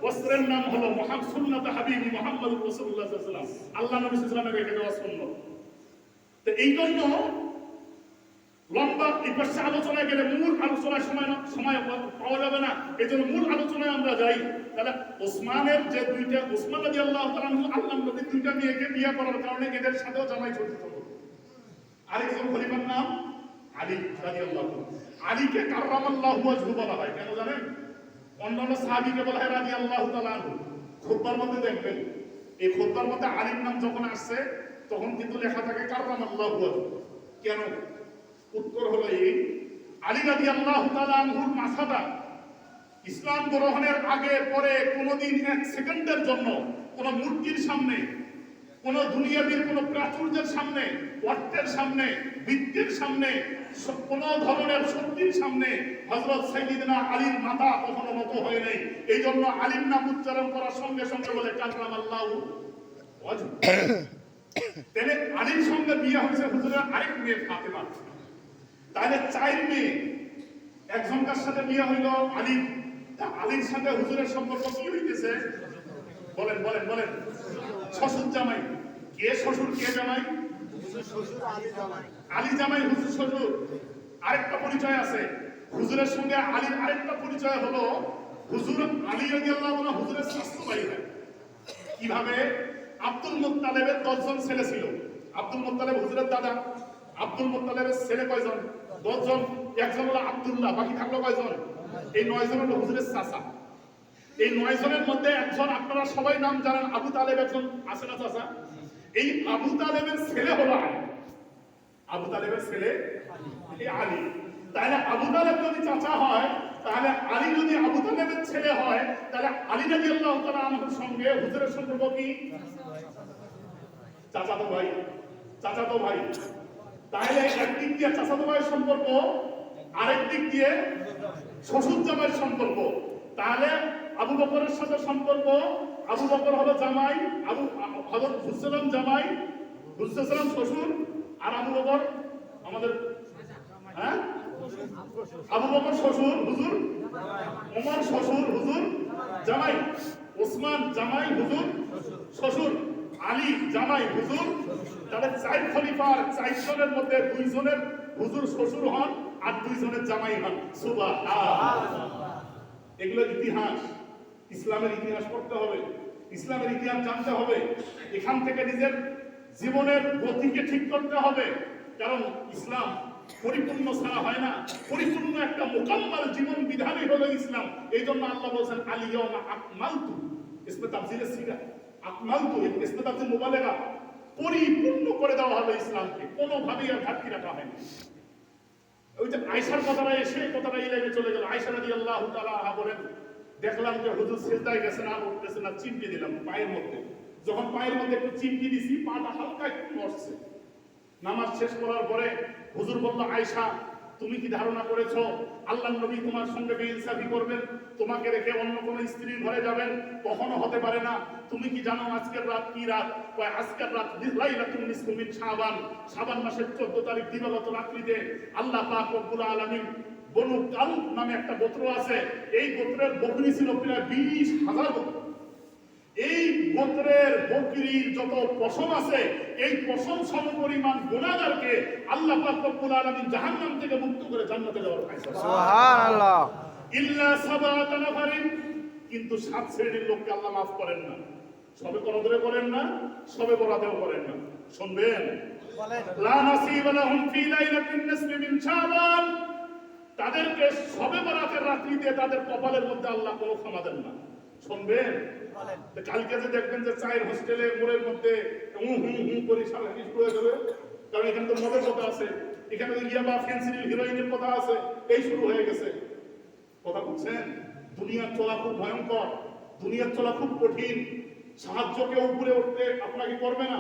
অস্ত্রের নাম হলো সুন্নাত হাবিবি মুহাম্মদুর রাসূলুল্লাহ সাল্লাল্লাহু আলাইহি ওয়াসাল্লাম, আল্লাহ নবী সাল্লাল্লাহু আলাইহি ওয়াসাল্লামের রেখে দেওয়া সুন্নাত। তো এই জন্য লম্বা এই পাশে আলোচনায় গেলে মূল আলোচনার সময় পাওয়া যাবে না, এই জন্য মূল আলোচনায় আমরা যাই। তাহলে ওসমানের যে দুইটা, ওসমান রাদিয়াল্লাহু তাআলা আল্লাহর নবী দুইটা মেয়েকে বিয়ে করার কারণে এদের সাথেও জামাই জড়িত হলো। আরেকজন খলিফার নাম আলী রাদিয়াল্লাহু তাআলা। আলীকে কাররামাল্লাহু ওয়াজহু বলা হয়, কেন জানেন? অন্যান্য সাহাবীকে বলা হয় রাদিয়াল্লাহু তাআলা আনহু। খুতবার মধ্যে দেখবেন, এই খুতবার মধ্যে আলীর নাম যখন আসছে তখন কিন্তু লেখা থাকে কাররামাল্লাহু ওয়াজহু। কেন? উত্তর হলো এই, আলী রাদিয়াল্লাহু তাআলা আনহুর মাথাটা ইসলাম গ্রহণের আগে পরে কোনোদিন এক সেকেন্ডের জন্য কোন মূর্তির সামনে, কোন দুনিয়াবীর কোন প্রাচুর্যের সামনে, অর্থের সামনে, বৃত্তির সামনে, কোন ধরনের শক্তির সামনে হযরত সাইয়্যিদনা আলীর মাথা কখনো নত হয় নাই। এই জন্য আলীর নাম উচ্চারণ করার সঙ্গে সঙ্গে বলে কাররামাল্লাহু ওয়াজহু। তাহলে আলীর সঙ্গে বিয়ে হয়েছে হুজুরের আরেক মেয়ে ফাতেমা। তাহলে চার মেয়ে, একজনকার সাথে বিয়ে হইল আলী, আলীর সাথে হুজুরের সম্পর্ক কি হইতেছে? বলেন বলেন বলেন। শ্বশুর জামাই। কে শ্বশুর কে জামাই? আলী জামাই, হুজুর শ্বশুর। আরেকটা পরিচয় আছে হুজুরের সঙ্গে আলীর, আরেকটা পরিচয় হলো হুজুর আলী রাদিয়াল্লাহু তাআলা হুজুরের স্বাস্থ্য ভাই হয়। কিভাবে? আব্দুল মুত্তালিবের 10 জন ছেলে ছিল। আব্দুল মুত্তালিব হুজুরের দাদা। আব্দুল মুত্তালিবের ছেলে কয়জন? 10 জন। একজন হলো আব্দুল্লাহ, বাকি থাকলো কয়জন? এই 9 জন হলো হুজুরের চাচা। এই 9 জনের মধ্যে একজন আপনারা সবাই নাম জানেন, আবু তালেব একজন আছে না চাচা? এই আবু তালেবের ছেলে হলো আলী। আবু তালেবের ছেলে এই আলী। তাহলে আবু তালেব যদি চাচা হয়, তাহলে আলী যদি আবু তালেবের ছেলে হয়, তাহলে আলী রাদিয়াল্লাহু তাআলা আনহুর সঙ্গে হুজুরের সম্পর্ক কি? চাচাতো ভাই, চাচাতো ভাই। তাহলে একদিক দিয়ে চাচাতো ভাইয়ের সম্পর্ক, আরেক দিক দিয়ে শ্বশুর জামাইয়ের সম্পর্ক। তাহলে আবু বকরের সাথে সম্পর্ক, আবু বকর হলো জামাই, হযরত হুসাইন জামাই, হুসাইন শ্বশুর, আর আবু বকর আমাদের আবু বকর শ্বশুর হুজুর, ওমর শ্বশুর হুজুর জামাই, ওসমান জামাই হুজুর শ্বশুর, আলী জামাই হুজুর। তাহলে 4 খলিফার 4 জনের মধ্যে 2 জনের হুজুর শ্বশুর হন আর 2 জনের জামাই হন। সুবহানাল্লাহ। এগুলো ইতিহাস, ইসলামের ইতিহাস পড়তে হবে, ইসলামের ইতিহাস জানতে হবে। এখান থেকে নিজের জীবনের গতিকে ঠিক করতে হবে, কারণ ইসলাম পরিপূর্ণ ছাড়া হয় না। পরিপূর্ণ একটা মোকাম্মাল জীবন বিধানই হলো ইসলাম। এই জন্য আল্লাহ বলেছেন আল-ইয়াওমা আকমালতু, ইসমে তাফসীরের সিগা আকমালতু, ইসমে তাফসীর মুবালাগা, পরিপূর্ণ করে দেওয়া হলো ইসলামকে, কোনোভাবেই আর ঘাটতি রাখা হয়নি। ওই যে আয়েশার কথাটা এসে কথাটা এই লাইনে চলে গেল। আয়েশা রাদিয়াল্লাহু তাআলা আনহা বলেন, দেখলাম যে হুজুর সিজদায় গেছেন আর উঠতেছেন না, চিমটি দিলাম পায়ের মধ্যে। যখন পায়ের মধ্যে একটু চিমটি দিছি, পাটা হালকা একটু নড়ছে। নামাজ শেষ করার পরে হুজুর বলল, আয়েশা তুমি কি ধারণা করেছো আল্লাহর নবী তোমার সঙ্গে বেইনসাফি করবেন, তোমাকে রেখে অন্য কোন স্ত্রীর ঘরে যাবেন? কখনো হতে পারে না। তুমি কি জানো আজকের রাত কি রাত? কয় আজকের রাত লাইলাতুন নিসফু মিন শাবান, শাবান মাসের 14 তারিখ দিবাগত রাত্রিতে আল্লাহ পাক রব্বুল আলামিন বনু কালব নামে একটা গোত্র আছে, এই গোত্রের বকরি ছিল প্রায় 20,000 গোত্র। এই গোত্রের বকরির যত পশম আছে, এই পশম সমপরিমাণ গুনাহগারকে আল্লাহ পাক রব্বুল আলামিন জাহান্নাম থেকে মুক্ত করে জান্নাতে যাওয়ার ফয়সালা। সুবহানাল্লাহ। ইল্লা সাবাতা নাফারিন, কিন্তু 7 শ্রেণীর লোককে আল্লাহ মাফ করেন না। সবে কদরে করেন না, সবে বরাতেও করেন না। শুনবেন, লা নাসিবা লাহুম ফি লাইলাতিন নিসফি মিন শাবান, তাদেরকে সবে বরাতের রাত্রিতে তাদের কপালের মধ্যে আল্লাহ কোনো ক্ষমা দেন না। শুনবেন, কালকে যে দেখবেন যে চায়ের হোস্টেলে মোড়ের মধ্যে হু হু হু করে সারাদিন শুরু হয়ে যাবে, কারণ এখানে তো মদের কথা আছে, এখানে তো ইয়াবা ফেন্সিডিল হিরোইনের কথা আছে, এই শুরু হয়ে গেছে। কথা বুঝছেন? দুনিয়ার চলা খুব ভয়ঙ্কর, দুনিয়ার চলা খুব কঠিন। সাহায্যকে উপরে উঠতে আপনাকে করবে না,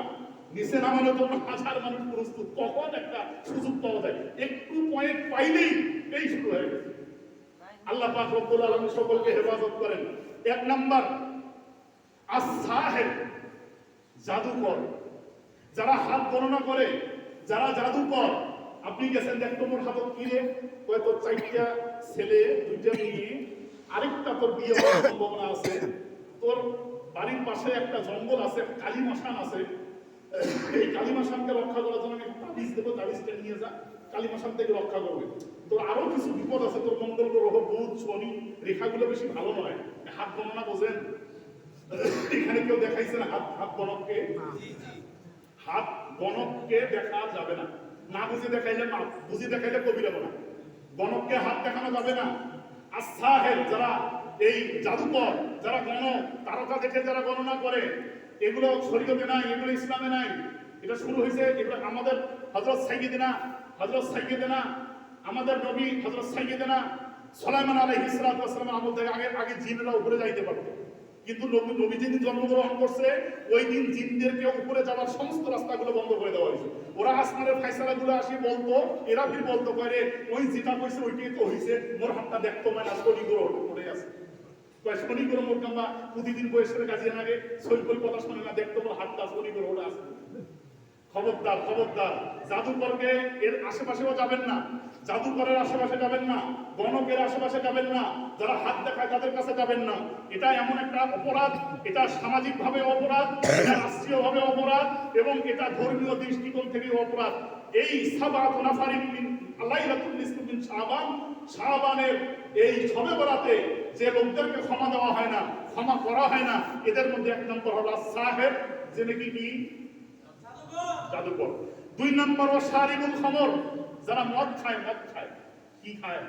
নিচে নামানোর জন্য হাজার মানুষ প্রস্তুত। কখন একটা সুযোগ পাওয়া যায়, একটু পয়েন্ট পাইলেই এই শুরু হয়ে গেছে। আল্লাহ পাক রব্বুল আলামিন সকলকে হেফাজত করেন। এক নাম্বার আস-সাহির, জাদুকর। যারা হাত গণনা করে, যারা জাদুকর। আপনি গেছেন দেখতো মোর হাতত কি রে, কয় তোর 4টা ছেলে 2টা মেয়ে, আরেকটা তোর বিয়ে হওয়ার সম্ভাবনা আছে, তোর বাড়ির পাশে একটা জঙ্গল আছে, কালিমাশান আছে, এই কালিমাশানকে রক্ষা করার জন্য আমি তাবিজ দেবো, তাবিজটা নিয়ে যা, কালিমাশান থেকে রক্ষা করবে। তোর আরো কিছু বিপদ আছে, তোর মঙ্গল গ্রহ, বুধ, শনি, রেখাগুলো বেশি ভালো নয়। হাত গণনা বোঝেন? এখানে কেউ দেখাইছে না হাত গণককে? হাত গণককে দেখা যাবে না, না বুঝে দেখাইলে না, বুঝে দেখাইলে কবিরা না। গণককে হাত দেখানো যাবে না। আস-সাহির, যারা এই জাদুকর, যারা গণক, তারকা দেখে যারা গণনা করে, এগুলো শরীয়তে নাই, এগুলো ইসলামে নাই। এটা শুরু হয়েছে, এগুলো আমাদের হযরত সাইয়্যিদিনা আমাদের নবী হযরত সাইয়্যিদিনা সুলাইমান আলাইহিস সালাতু ওয়াস সালামের আমল থেকে আগে জিনরা উপরে যাইতে পারতো, কিন্তু নবী যেদিন জন্মগ্রহণ করছে ওই দিন জিনদেরকে উপরে যাওয়ার সমস্ত রাস্তাগুলো বন্ধ করে দেওয়া হয়েছে। ওরা আসমানের ফায়সালাগুলো আসি বলতো, এরা ফির বলতো করে ওই যেটা কইছে ওইটাই তো হইছে, মোর হাতটা দেখতো মানে শনি গ্রহ পড়ে আছে। শনি গ্রহ মোর কাম্বা প্রতিদিন বয়সের কাজে আগে সৈকল কথা শুনে না, দেখতো মোর হাতটা শনি গ্রহটা আছে। খবরদার, খবরদার, জাদুকরকে এর আশেপাশেও যাবেন না, জাদুকরের আশেপাশে যাবেন না, গণকের আশেপাশে যাবেন না, যারা হাত দেখায় তাদের কাছে যাবেন না। এটা এমন একটা অপরাধ, এটা সামাজিকভাবে অপরাধ, এটা রাষ্ট্রীয়ভাবে অপরাধ, এবং এটা ধর্মীয় দৃষ্টিকোণ থেকে অপরাধ। এই সাবাতু নাফারিন মিন লাইলাতুল নিসফি মিন শাবান, শাবানের এই শবে বরাতে যে লোকদেরকে ক্ষমা দেওয়া হয় না, ক্ষমা করা হয় না, এদের মধ্যে এক নম্বর হলো আস-সাহির, যে নাকি কি জাদুকর। 2 নম্বর ওয়াশারিবুল খামর, যারা মদ খায়। কি খায়?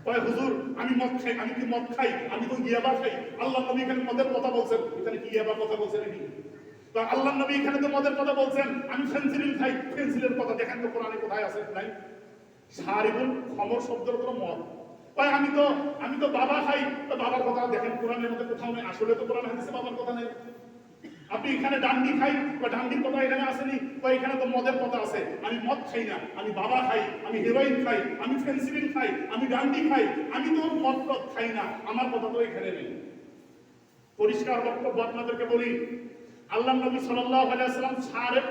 কয় হুজুর আমি মদ খাই। আমি কি মদ খাই? আমি তো ইয়াবা খাই। আল্লাহ নবী এখানে মদের কথা বলছেন, এখানে কি ইয়াবার কথা বলছেন নাকি? তো আল্লাহ নবী এখানে তো মদের কথা বলছেন, আমি ফেন্সিডিল খাই। ফেন্সিলের কথা দেখেন তো কোরআনে কোথায় আছে? নাই। শারিবুল খামর শব্দের কোনো মদ। কয় আমি তো বাবা খাই। তো বাবার কথা দেখেন কোরআনের মধ্যে কোথাও নেই। আসলে তো কোরআন হাদিসে বাবার কথা নেই। আপনি এখানে ডান্ডি খাই, বা ডান্ডির কথা এখানে আসেনি, বা এখানে তো মদের কথা আছে। আমি মদ খাই না, আমি বাবা খাই, আমি হেরোইন খাই, আমি ফেন্সিডিল খাই, আমি ডান্ডি খাই, আমি তো মদ খাই না, আমার কথা তো এখানে নেই। পরিষ্কার বক্তব্য আপনাদেরকে বলি, আল্লাহ নবী সাল্লাল্লাহু আলাইহি ওয়াসাল্লাম সারে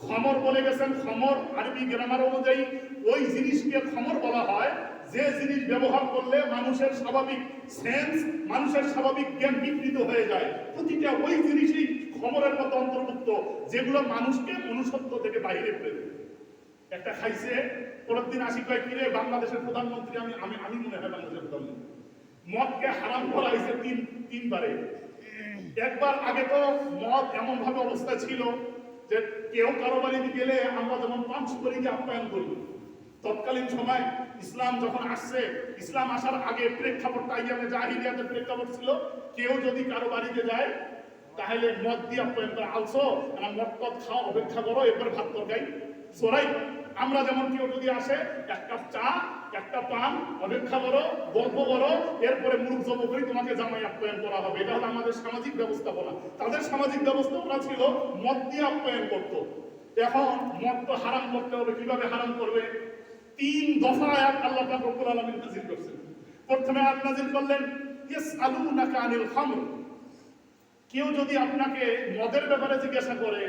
খমর বলে গেছেন। খমর আরবি গ্রামার অনুযায়ী ওই জিনিসকে খমর বলা হয় যে জিনিস ব্যবহার করলে মানুষের স্বাভাবিক সেন্স, মানুষের স্বাভাবিক জ্ঞান বিকৃত হয়ে যায়। প্রতিটা ওই জিনিসই খমরের মধ্যে অন্তর্ভুক্ত, যেগুলো মানুষকে মনুষ্যত্ব থেকে বাইরে ফেলে দেয়। একটা খাইছে, পরের দিন আসি কয় কিরে বাংলাদেশের প্রধানমন্ত্রী, আমি মনে হয় বাংলাদেশের প্রধানমন্ত্রী। মদকে হারাম করা হয়েছে তিনবারে। একবার আগে তো মদ এমন ভাবে অবস্থা ছিল যে কেউ কারো বাড়িতে গেলে আমরা যেমন পাঁচ করিকে আপ্যায়ন করি। তৎকালীন সময় ইসলাম যখন আসছে, ইসলাম আসার আগে প্রেক্ষাপটটা আইয়ামে জাহিলিয়াতের প্রেক্ষাপট ছিল, কেউ যদি কারো বাড়িতে যায় তাহলে মদ দিয়ে আপ্যায়ন করে, আলসো মদ টদ খাওয়া, অপেক্ষা করো, এরপরে ভাত তরকারি সরাই। আমরা যেমন কেউ যদি আসে, এক কাপ চা, একটা পান, অপেক্ষা করো, গল্প করো, এরপরে মুখ জব করে তোমাকে জামাই আপ্যায়ন করা হবে। এটা হলো আমাদের সামাজিক ব্যবস্থাপনা। তাদের সামাজিক ব্যবস্থাপনা ছিল মদ দিয়ে আপ্যায়ন করতো। এখন মদ তো হারাম করতে হবে, কিভাবে হারাম করবে? 3 দফা আয়াত আল্লাহ পাক রব্বুল আলামিন নাযিল করেছেন। প্রথমে আয়াত নাযিল করলেন ইয়াসআলুনাকা আনিল খামর, কেউ যদি আপনাকে মদের ব্যাপারে জিজ্ঞাসা করে,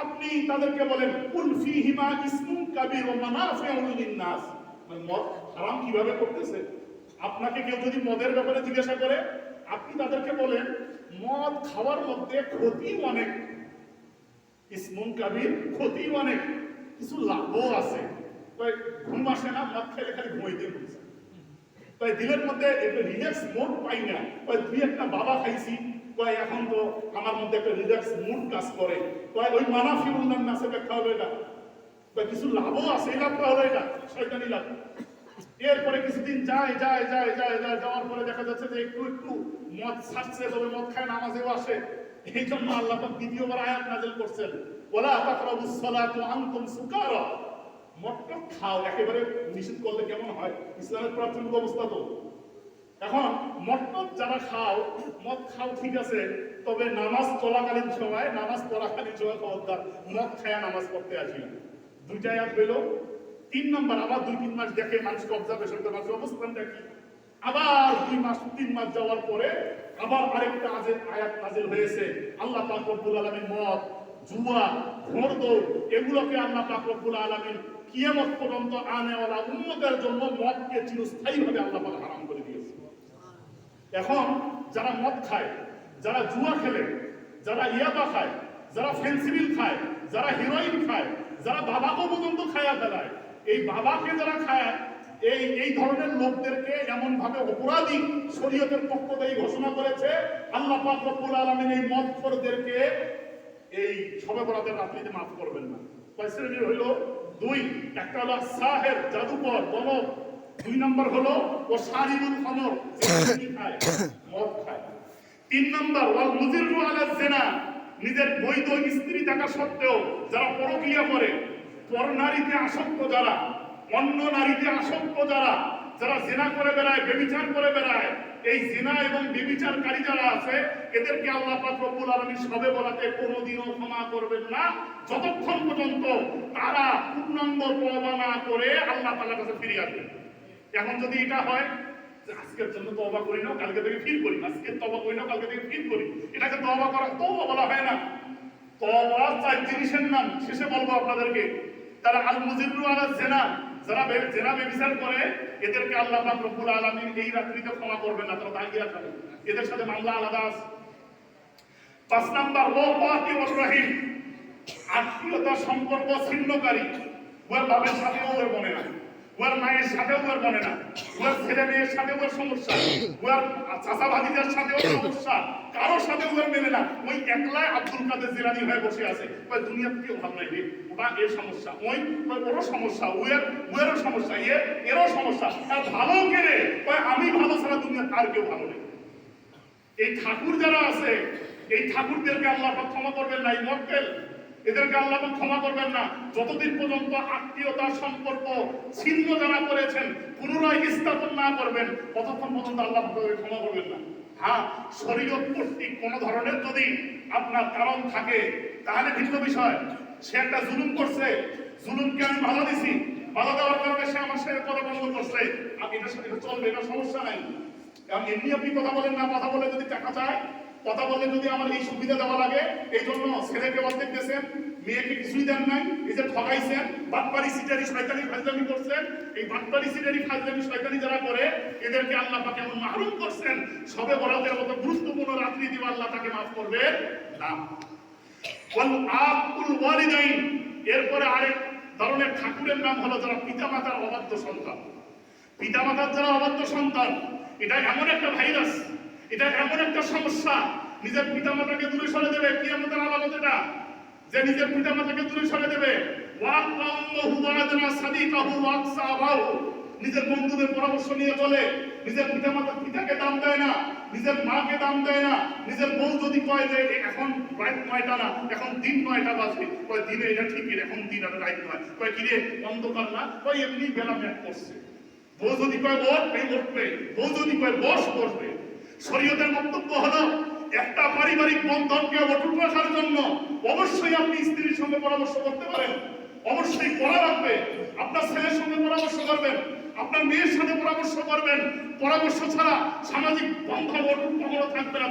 আপনি তাদেরকে বলেন কুল ফীহিমা ইসমুন কাবীর ওয়া মানাফিউ লিন-নাস। মানে মদ হারাম কিভাবে করতেছে? আপনাকে কেউ যদি মদের ব্যাপারে জিজ্ঞাসা করে, আপনি তাদেরকে বলেন মদ খাওয়ার মধ্যে ক্ষতি অনেক, ইসমুন কাবীর, ক্ষতি অনেক, কিছু লাভও আছে। ঘুম আসে না, মদ খেলে খালি ঘুমাইতে বলছে। তাই দিলের মধ্যে একটু রিল্যাক্স মোড পাই না। 2 একটা বাবা খাইছি, কয় এখন তো আমার মধ্যে একটা রিল্যাক্স মুড কাজ করে, কয় ওই মানাফি উন্নয়ন আছে ব্যাখ্যা হলো এটা, কয় কিছু লাভও আছে, এই লাভটা হলো এটা শয়তানি লাভ। এরপরে কিছুদিন যায় যায় যায় যায় যায় যাওয়ার পরে দেখা যাচ্ছে যে একটু একটু মদ ছাড়ছে, তবে মদ খায় নামাজেও আসে। এই জন্য আল্লাহ পাক দ্বিতীয়বার আয়াত নাযিল করছেন, ওয়ালা তাকরাবুস সালাতা ওয়া আনতুম সুকারা। মদটা খাও একেবারে নিষেধ করলে কেমন হয়? ইসলামের প্রাথমিক অবস্থা তো। এখন মদ যারা খাও, মদ খাও ঠিক আছে, তবে নামাজ চলাকালীন সময়, নামাজ পড়াকালীন সময় খবরদার মদ খায়া নামাজ পড়তে আসি না। দুইটা আয়াত হইল। 3 নম্বর, আবার 2-3 মাস দেখে মানুষকে অবজারভেশন করে মানুষের অবস্থানটা কি। আবার 2 মাস 3 মাস যাওয়ার পরে আবার আরেকটা আয়াত নাযিল হয়েছে। আল্লাহ পাক রব্বুল আলামিন মদ, জুয়া, ঘোড়দৌড় এগুলোকে আল্লাহ পাক রব্বুল আলামিন কিয়ামত পর্যন্ত আনেওয়ালা উম্মতের জন্য মদকে চিরস্থায়ীভাবে আল্লাহ পাক হারাম করে দিয়েছে। এখন যারা মদ খায়, যারা জুয়া খেলে, যারা ইয়াবা খায়, যারা ফেন্সিডিল খায়, যারা হিরোইন খায়, যারা বাবাকে পর্যন্ত খায়া ফেলায়, এই বাবাকে যারা খায়, এই ধরনের লোকদেরকে এমন ভাবে অপরাধী শরীয়তের পক্ষ থেকে ঘোষণা করেছে আল্লাহ পাক রব্বুল আলামিন এই মদখোরদেরকে এই শবে বরাতের রাত্রিতে মাফ করবেন না। কয় শ্রেণী হইল? 2। একটা হলো সাহের, জাদুকর, বলদ। 2 নম্বর হলো ও শারিবুল খমর, যে খায়, মদ খায়। 3 নম্বর ওয়াল মুজিরু আলা জিনা, নিজের বৈধ স্ত্রী থাকা সত্ত্বেও যারা পরকীয়া করে, পর নারীতে আসক্ত যারা, অন্য নারীতে আসক্ত যারা, যারা জিনা করে বেড়ায়, ব্যভিচার করে বেড়ায়, এই জিনা এবং ব্যভিচারকারী যারা আছে এদেরকে আল্লাহ পাক রব্বুল আলামিন শবে বরাতে কোনোদিনও ক্ষমা করবেন না যতক্ষণ পর্যন্ত তারা পূর্ণাঙ্গ তওবা না করে আল্লাহ তাআলার কাছে ফিরে আসবে। এখন যদি এটা হয় যে আজকের জন্য তওবা করি না, কালকে থেকে ফির করি, আজকে তওবা করি না, কালকে থেকে ফির করি, এটাকে তওবা করা তওবা বলা হয় না। তওবা 4 জিনিসের নাম, শেষে বলবো আপনাদেরকে। তারা আল মুজিরু আলা জিনা, যারা জেনা ব্যভিচার করে এদেরকে আল্লাহ পাক রব্বুল আলামিন এই রাত্রিতে ক্ষমা করবেন না, তারা দাঁড়িয়ে থাকবে, এদের সাথে মামলা আলাদা আছে। 5 নাম্বার ওয়াফাতি ওয়ার রহিম, আত্মীয়তা সম্পর্ক ছিন্নকারী। ওর বাবার সাথেও ওর বনে না, ওর মায়ের সাথেও ওর বনে না, ওর ছেলে মেয়ের সাথেও ওর সমস্যা, ওর চাচা ভাতিজার সাথেও সমস্যা, কারোর সাথেও ওর মেলে না। ওই একলাই আব্দুল কাদের জিলানী হয়ে বসে আছে। ওই দুনিয়াতে কেউ ভালো নাই রে, ওটা এর সমস্যা, ওরও সমস্যা, ওয়েরও সমস্যা, এরও সমস্যা। আর ভালো কেড়ে আমি ভালো ছাড়া দুনিয়া আর কেউ ভালো নেই। এই ঠাকুর যারা আছে, এই ঠাকুরদেরকে আল্লাহ ক্ষমা করবেন না। এই মক্কেল, এদেরকে আল্লাহ ক্ষমা করবেন না যতদিন পর্যন্ত আত্মীয়তার সম্পর্ক ছিন্ন যারা করেছেন পুনরায় স্থাপন না করবেন, ততক্ষণ পর্যন্ত আল্লাহ ক্ষমা করবেন না। হ্যাঁ, শরীয়ত কর্তৃক কোন ধরনের যদি আপনার কারণ থাকে তাহলে ভিন্ন বিষয়। সে একটা জুলুম করছে, জুলুমকে আমি বাধা দিছি, বাধা দেওয়ার কারণে সে আমার সাথে কথা বন্ধ করছে, আমি এটার সাথে চলবে, এটা সমস্যা নাই। কারণ এমনি আপনি কথা বলেন না, কথা বলে যদি টাকা চায়, কথা বললে যদি আমার এই সুবিধা দেওয়া লাগে, এই জন্য ছেলেকে অর্ধেক দিয়েছেন, মেয়েকে কিছুই দেন নাই, এই যে ঠগাইছেন, বাটপারি সিটারি শয়তানি ফাজলামি করছেন, এই বাটপারি সিটারি ফাজলামি শয়তানি যারা করে এদেরকে আল্লাহ পাক এমন মাহরুম করছেন, শবে বরাতের মতো গুরুত্বপূর্ণ রাত্রি দিয়ে আল্লাহ তাকে মাফ করবে না। ওয়াল আকুল ওয়ালিদাইন, এরপরে আরেক ধরনের ঠাকুরের নাম হলো যারা পিতামাতার অবাধ্য সন্তান। পিতামাতার যারা অবাধ্য সন্তান, এটা এমন একটা ভাইরাস, এটা এমন একটা সমস্যা, নিজের পিতামাতাকে দূরে সরে দেবে। কিয়ামতের আলামত এটা, যে নিজের পিতামাতাকে দূরে সরে দেবে। নিজের বন্ধুদের পরামর্শ নিয়ে চলে, নিজের পিতাকে দাম দেয় না, নিজের মাকে দাম দেয় না। নিজের বউ যদি কয় যে এখন রাত 9টা না, এখন দিন 9টা বাজে, কয় দিনে এটা ঠিকই, এখন দিন আর রাত নয়, কয় কিরে অন্ধকার না, কয় এমনি বেলা ম্যাক করছে। বউ যদি কয় বস, এই উঠবে, বউ যদি কয় বস, বসবে। শরীয়তের বক্তব্য হলো একটা পারিবারিক বন্ধনকে অটুট রাখার জন্য অবশ্যই আপনি স্ত্রীর সঙ্গে পরামর্শ করতে পারেন, অবশ্যই করা রাখবে। আপনার ছেলের সঙ্গে পরামর্শ করবেন, আপনার মেয়ের সাথে পরামর্শ করবেন। পরামর্শ ছাড়া সামাজিক বন্ধন অটুট কখনো থাকবে না।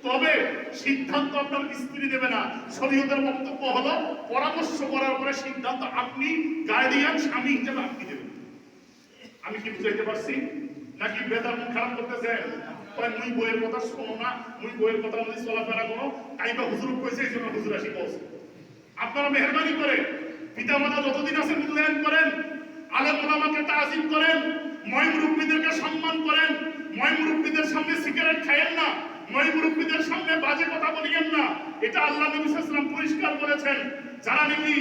তবে সিদ্ধান্ত আপনার স্ত্রী দেবে না। শরীয়তের বক্তব্য হলো পরামর্শ করার পরে সিদ্ধান্ত আপনি গার্ডিয়ান স্বামী হিসেবে আপনি দেবেন। আমি কি বুঝাইতে পারছি নাকি বেদার মন খারাপ করতেছেন? মুই বইয়ের কথা শোনো না, মুই বইয়ের কথা অনুযায়ী চলাফেরা করো, তাইবা হুজুর কইছে এই জন্য হুজুর আসি বলছে। আপনারা মেহরবানি করে পিতামাতা যতদিন আছে মূল্যায়ন করেন, আলেম ওলামাকে তাজিম করেন, ময় মুরব্বীদেরকে সম্মান করেন। ময় মুরব্বীদের সামনে সিগারেট খায়েন না, মই মুরব্বীদের সামনে বাজে কথা বলিয়েন না। এটা আল্লাহ নবী সাল্লাল্লাহু আলাইহি ওয়াসাল্লাম পরিষ্কার বলেছেন। যারা নাকি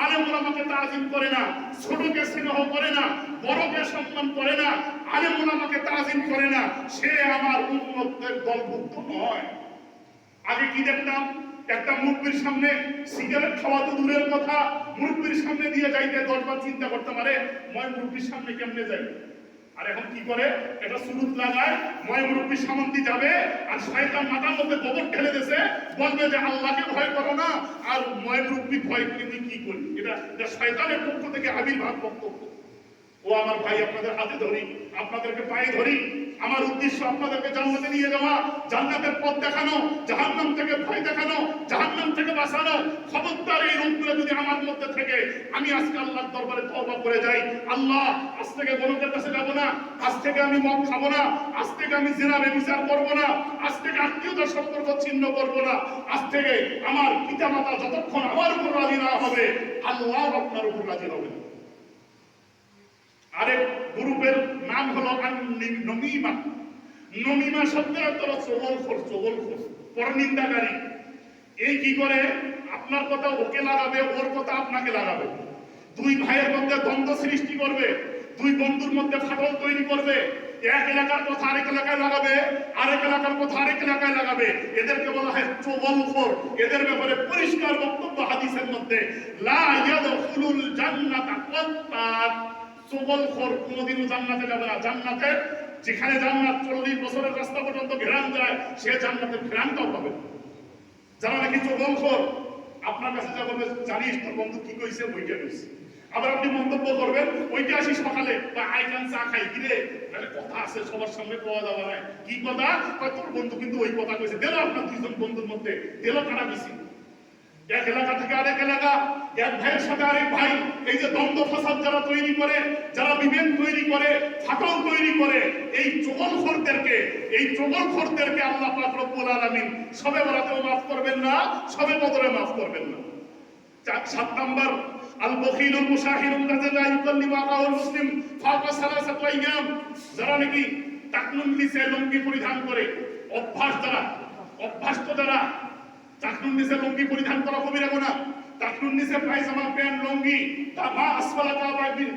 আলেম ওলামাকে তাজিম করে না, ছোটকে স্নেহ করে না, বড়কে সম্মান করে না, আলেম ওলামাকে তাজিম করে না, সে আমার উম্মতের দলভুক্ত নয়। আগে কি দেখতাম, একটা মুরব্বির সামনে সিগারেট খাওয়া তো দূরের কথা, মুরব্বির সামনে দিয়ে যাইতে 10 বার চিন্তা করতে পারে মই মুরব্বির সামনে কেমনে যাই। আর এখন কি করে, এটা সুরুত লাগায়, মই মুরব্বির সামনে যাবে আর শয়তান মাথার মধ্যে গোবর ঢেলে দিয়েছে, বলবে যে আল্লাহকে ভয় করো না আর মই মুরব্বি ভয় করে তুই কি করবি। এটা শয়তানের পক্ষ থেকে আবির্ভাব বক্তব্য। ও আমার ভাই, আপনাদের হাতে ধরি, আপনাদেরকে পায়ে ধরি। আমার উদ্দেশ্য আপনাদেরকে জান্নাতে নিয়ে যাওয়া, জান্নাতের পথ দেখানো, জাহান্নাম থেকে ভয় দেখানো, জাহান্নাম থেকে বাঁচানো। খবরদার এই রূপগুলো যদি আমার মধ্যে থেকে আমি আজকে আল্লাহর দরবারে তওবা করে যাই, আল্লাহ আজ থেকে গণকের কাছে যাব না, আজ থেকে আমি মদ খাবো না, আজ থেকে আমি জিনা ব্যভিচার করবো না, আজ থেকে আত্মীয়তার সম্পর্ক ছিন্ন করবো না, আজ থেকে আমার পিতামাতা যতক্ষণ আমার উপর রাজি না হবে, আল্লাহ আপনার উপর রাজি হবে না। আরেক গ্রুপের নাম হলো নমিমা। নমিমা শব্দের অর্থ হলো চগলখোর, চগলখোর, পরনিন্দাকারী। এই কি করে, আপনার কথা ওকে লাগাবে, ওর কথা আপনাকে লাগাবে, দুই ভাইয়ের মধ্যে দ্বন্দ্ব সৃষ্টি করবে, দুই বন্ধুর মধ্যে ফাটল তৈরি করবে, এক এলাকার কথা আরেক এলাকায় লাগাবে, আরেক এলাকার কথা আরেক এলাকায় লাগাবে। এদেরকে বলা হয় চগলখোর। এদের ব্যাপারে পরিষ্কার বক্তব্য হাদিসের মধ্যে, লা ইয়াদখুলুল জান্নাতা কাত্তাত। চগলখোর কোনোদিনও জান্নাতে যাবে না। জান্নাতে যেখানে জান্নাত 40 বছরের রাস্তা পর্যন্ত ঘেরান যায়, সে জান্নাতের ঘেরানটাও পাবে। যারা নাকি চগলখোর, আপনার কাছে যা বলবে জানিস তোর বন্ধু কি কইছে, ওইটা কইছে, আবার আপনি মন্তব্য করবেন ওইটা আসি সকালে বা আইকান চা খাই কিরে, তাহলে কথা আছে সবার সামনে পাওয়া যাবে না। কি কথা, তোর বন্ধু কিন্তু ওই কথা কইছে। দিল আপনার দুইজন বন্ধুর মধ্যে দিল কাটা বেশি, এক এলাকা থেকে আরেক এলাকা, এক ভাইয়ের সাথে আরেক ভাই, এই যে দ্বন্দ্ব ফাসাদ যারা তৈরি করে, যারা বিভেদ তৈরি করে, ফাটল তৈরি করে, এই চগলখোরদেরকে আল্লাহ পাক রব্বুল আলামিন সবে বরাতেও মাফ করবেন না, সবে বদরে মাফ করবেন না। 7 নাম্বার, আল বখিলুল মুশাহিরুল লাযী লা ইউকাল্লিমু আখাহুল মুসলিম ফাওকা সালাসাত আইয়াম। যারা নাকি টাকনুন নিচে লুঙ্গি পরিধান করে, অভ্যাস্ত যারা টাকনুন নিচে লুঙ্গি পরিধান করা কবিরা গুনাহ। টাকনুন নিচে পায়জামা, প্যান্ট, লুঙ্গি, তা মা আসফালা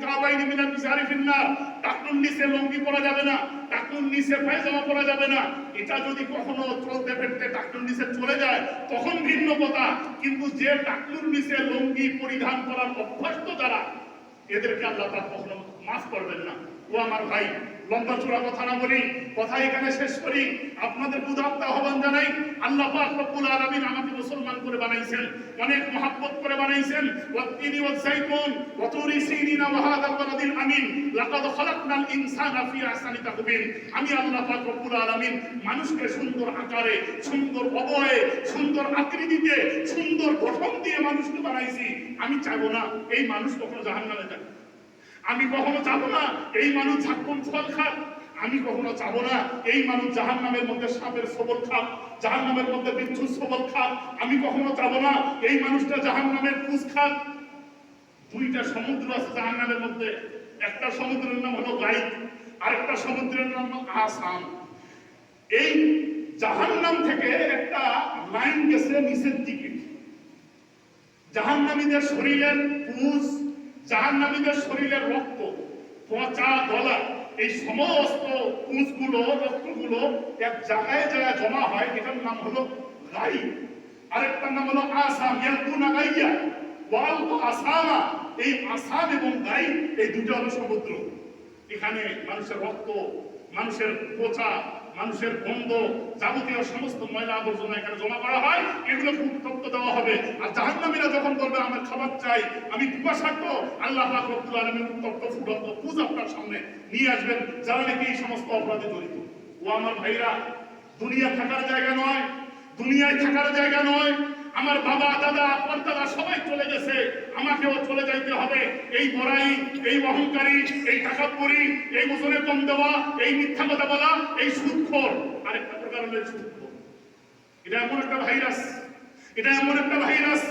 কাবাইনি মিনাল ইজারি ফিন্নার। টাকনুন নিচে লুঙ্গি পরা যাবে না, টাকনুন নিচে পায়জামা পরা যাবে না। এটা যদি কখনো চলতে ফিরতে টাকনুন নিচে চলে যায় তখন ভিন্ন কথা, কিন্তু যে টাকনুন নিচে লুঙ্গি পরিধান করার অভ্যস্ত যারা, এদেরকে আল্লাহ পাক কখনো মাফ করবেন না। ও আমার ভাই, লম্বা চূড়া কথা না বলি, কথা এখানে শেষ করি। আপনাদের উদাত্ত আহ্বান জানাই, আল্লাহ পাক রব্বুল আলামিন আমাকে মুসলমান করে বানাইছেন, অনেক মহব্বত করে বানাইছেন। ওয়াত্তিনি ওয়াজ-যাইতুন ওয়া তুরি সিনিনা ওয়া হাদাল বালাদিল আমিন লাকাদ খালাকনাল ইনসানা ফি আহসানি তাকওয়িম। আমি আল্লাহ পাক রব্বুল আলামিন মানুষকে সুন্দর আকারে, সুন্দর অবয়ে, সুন্দর আকৃতিতে, সুন্দর গঠন দিয়ে মানুষকে বানাইছি। আমি চাইবো না এই মানুষ কখনো জাহান্নামে যাক। আমি কখনো চাবো না এই মানুষ ঝাক্কুন ফল খাক। আমি কখনো চাবো না এই মানুষ জাহান্নামের মধ্যে সাপের সবল খাক, জাহান্নামের মধ্যে বিচ্ছুর সবল খাক। আমি কখনো চাবো না এই মানুষটা জাহান্নামের পুষ খাক। দুইটা সমুদ্র আছে জাহান্নামের মধ্যে, একটা সমুদ্রের নাম হলো গাইব, আরেকটা সমুদ্রের নাম হলো আসাম। এই জাহান্নাম থেকে একটা লাইন গেছে নিচের দিকে, জাহান্নামীদের শরীরের পুষ, জাহান্নামীদের শরীরের রক্ত, পচা গলা, এই সমস্ত পুঁজগুলো, রক্তগুলো এক জায়গায় জায়গায় জমা হয়। এটার নাম হলো গাইব। আরেকটার নাম হলো আসাম। ইয়াকুনা গাইয়া ওয়াল আসামা। এই আসাম এবং গাইব এই দুটো হলো সমুদ্র। এখানে মানুষের রক্ত, মানুষের পচা, মানুষের গন্ধ, যাবতীয় সমস্ত ময়লা আবর্জনা এখানে জমা করা হয়। এগুলোকে উত্তপ্ত দেওয়া হবে। আর জাহান্নামীরা যখন বলবে আমার খাবার চাই, আমি পিপাসার্থ, আল্লাহ পাক রব্বুল আলামিন উত্তপ্ত ফুটন্ত পুজ আপনার সামনে নিয়ে আসবেন, যারা নাকি এই সমস্ত অপরাধে জড়িত। ও আমার ভাইরা, দুনিয়া থাকার জায়গা নয়, দুনিয়ায় থাকার জায়গা নয়। আমার বাবা, দাদা, পরদাদা সবাই চলে গেছে, আমাকেও চলে যাইতে হবে। এই বড়াই, এই অহংকারী, এই টাকাপুরি, এই ওজনে কম দেওয়া, এই মিথ্যা কথা বলা, এই সুদখোর, আরেকটা প্রকার হলো সুদখোর। এটা এমন একটা ভাইরাস, এটা এমন একটা ভাইরাস,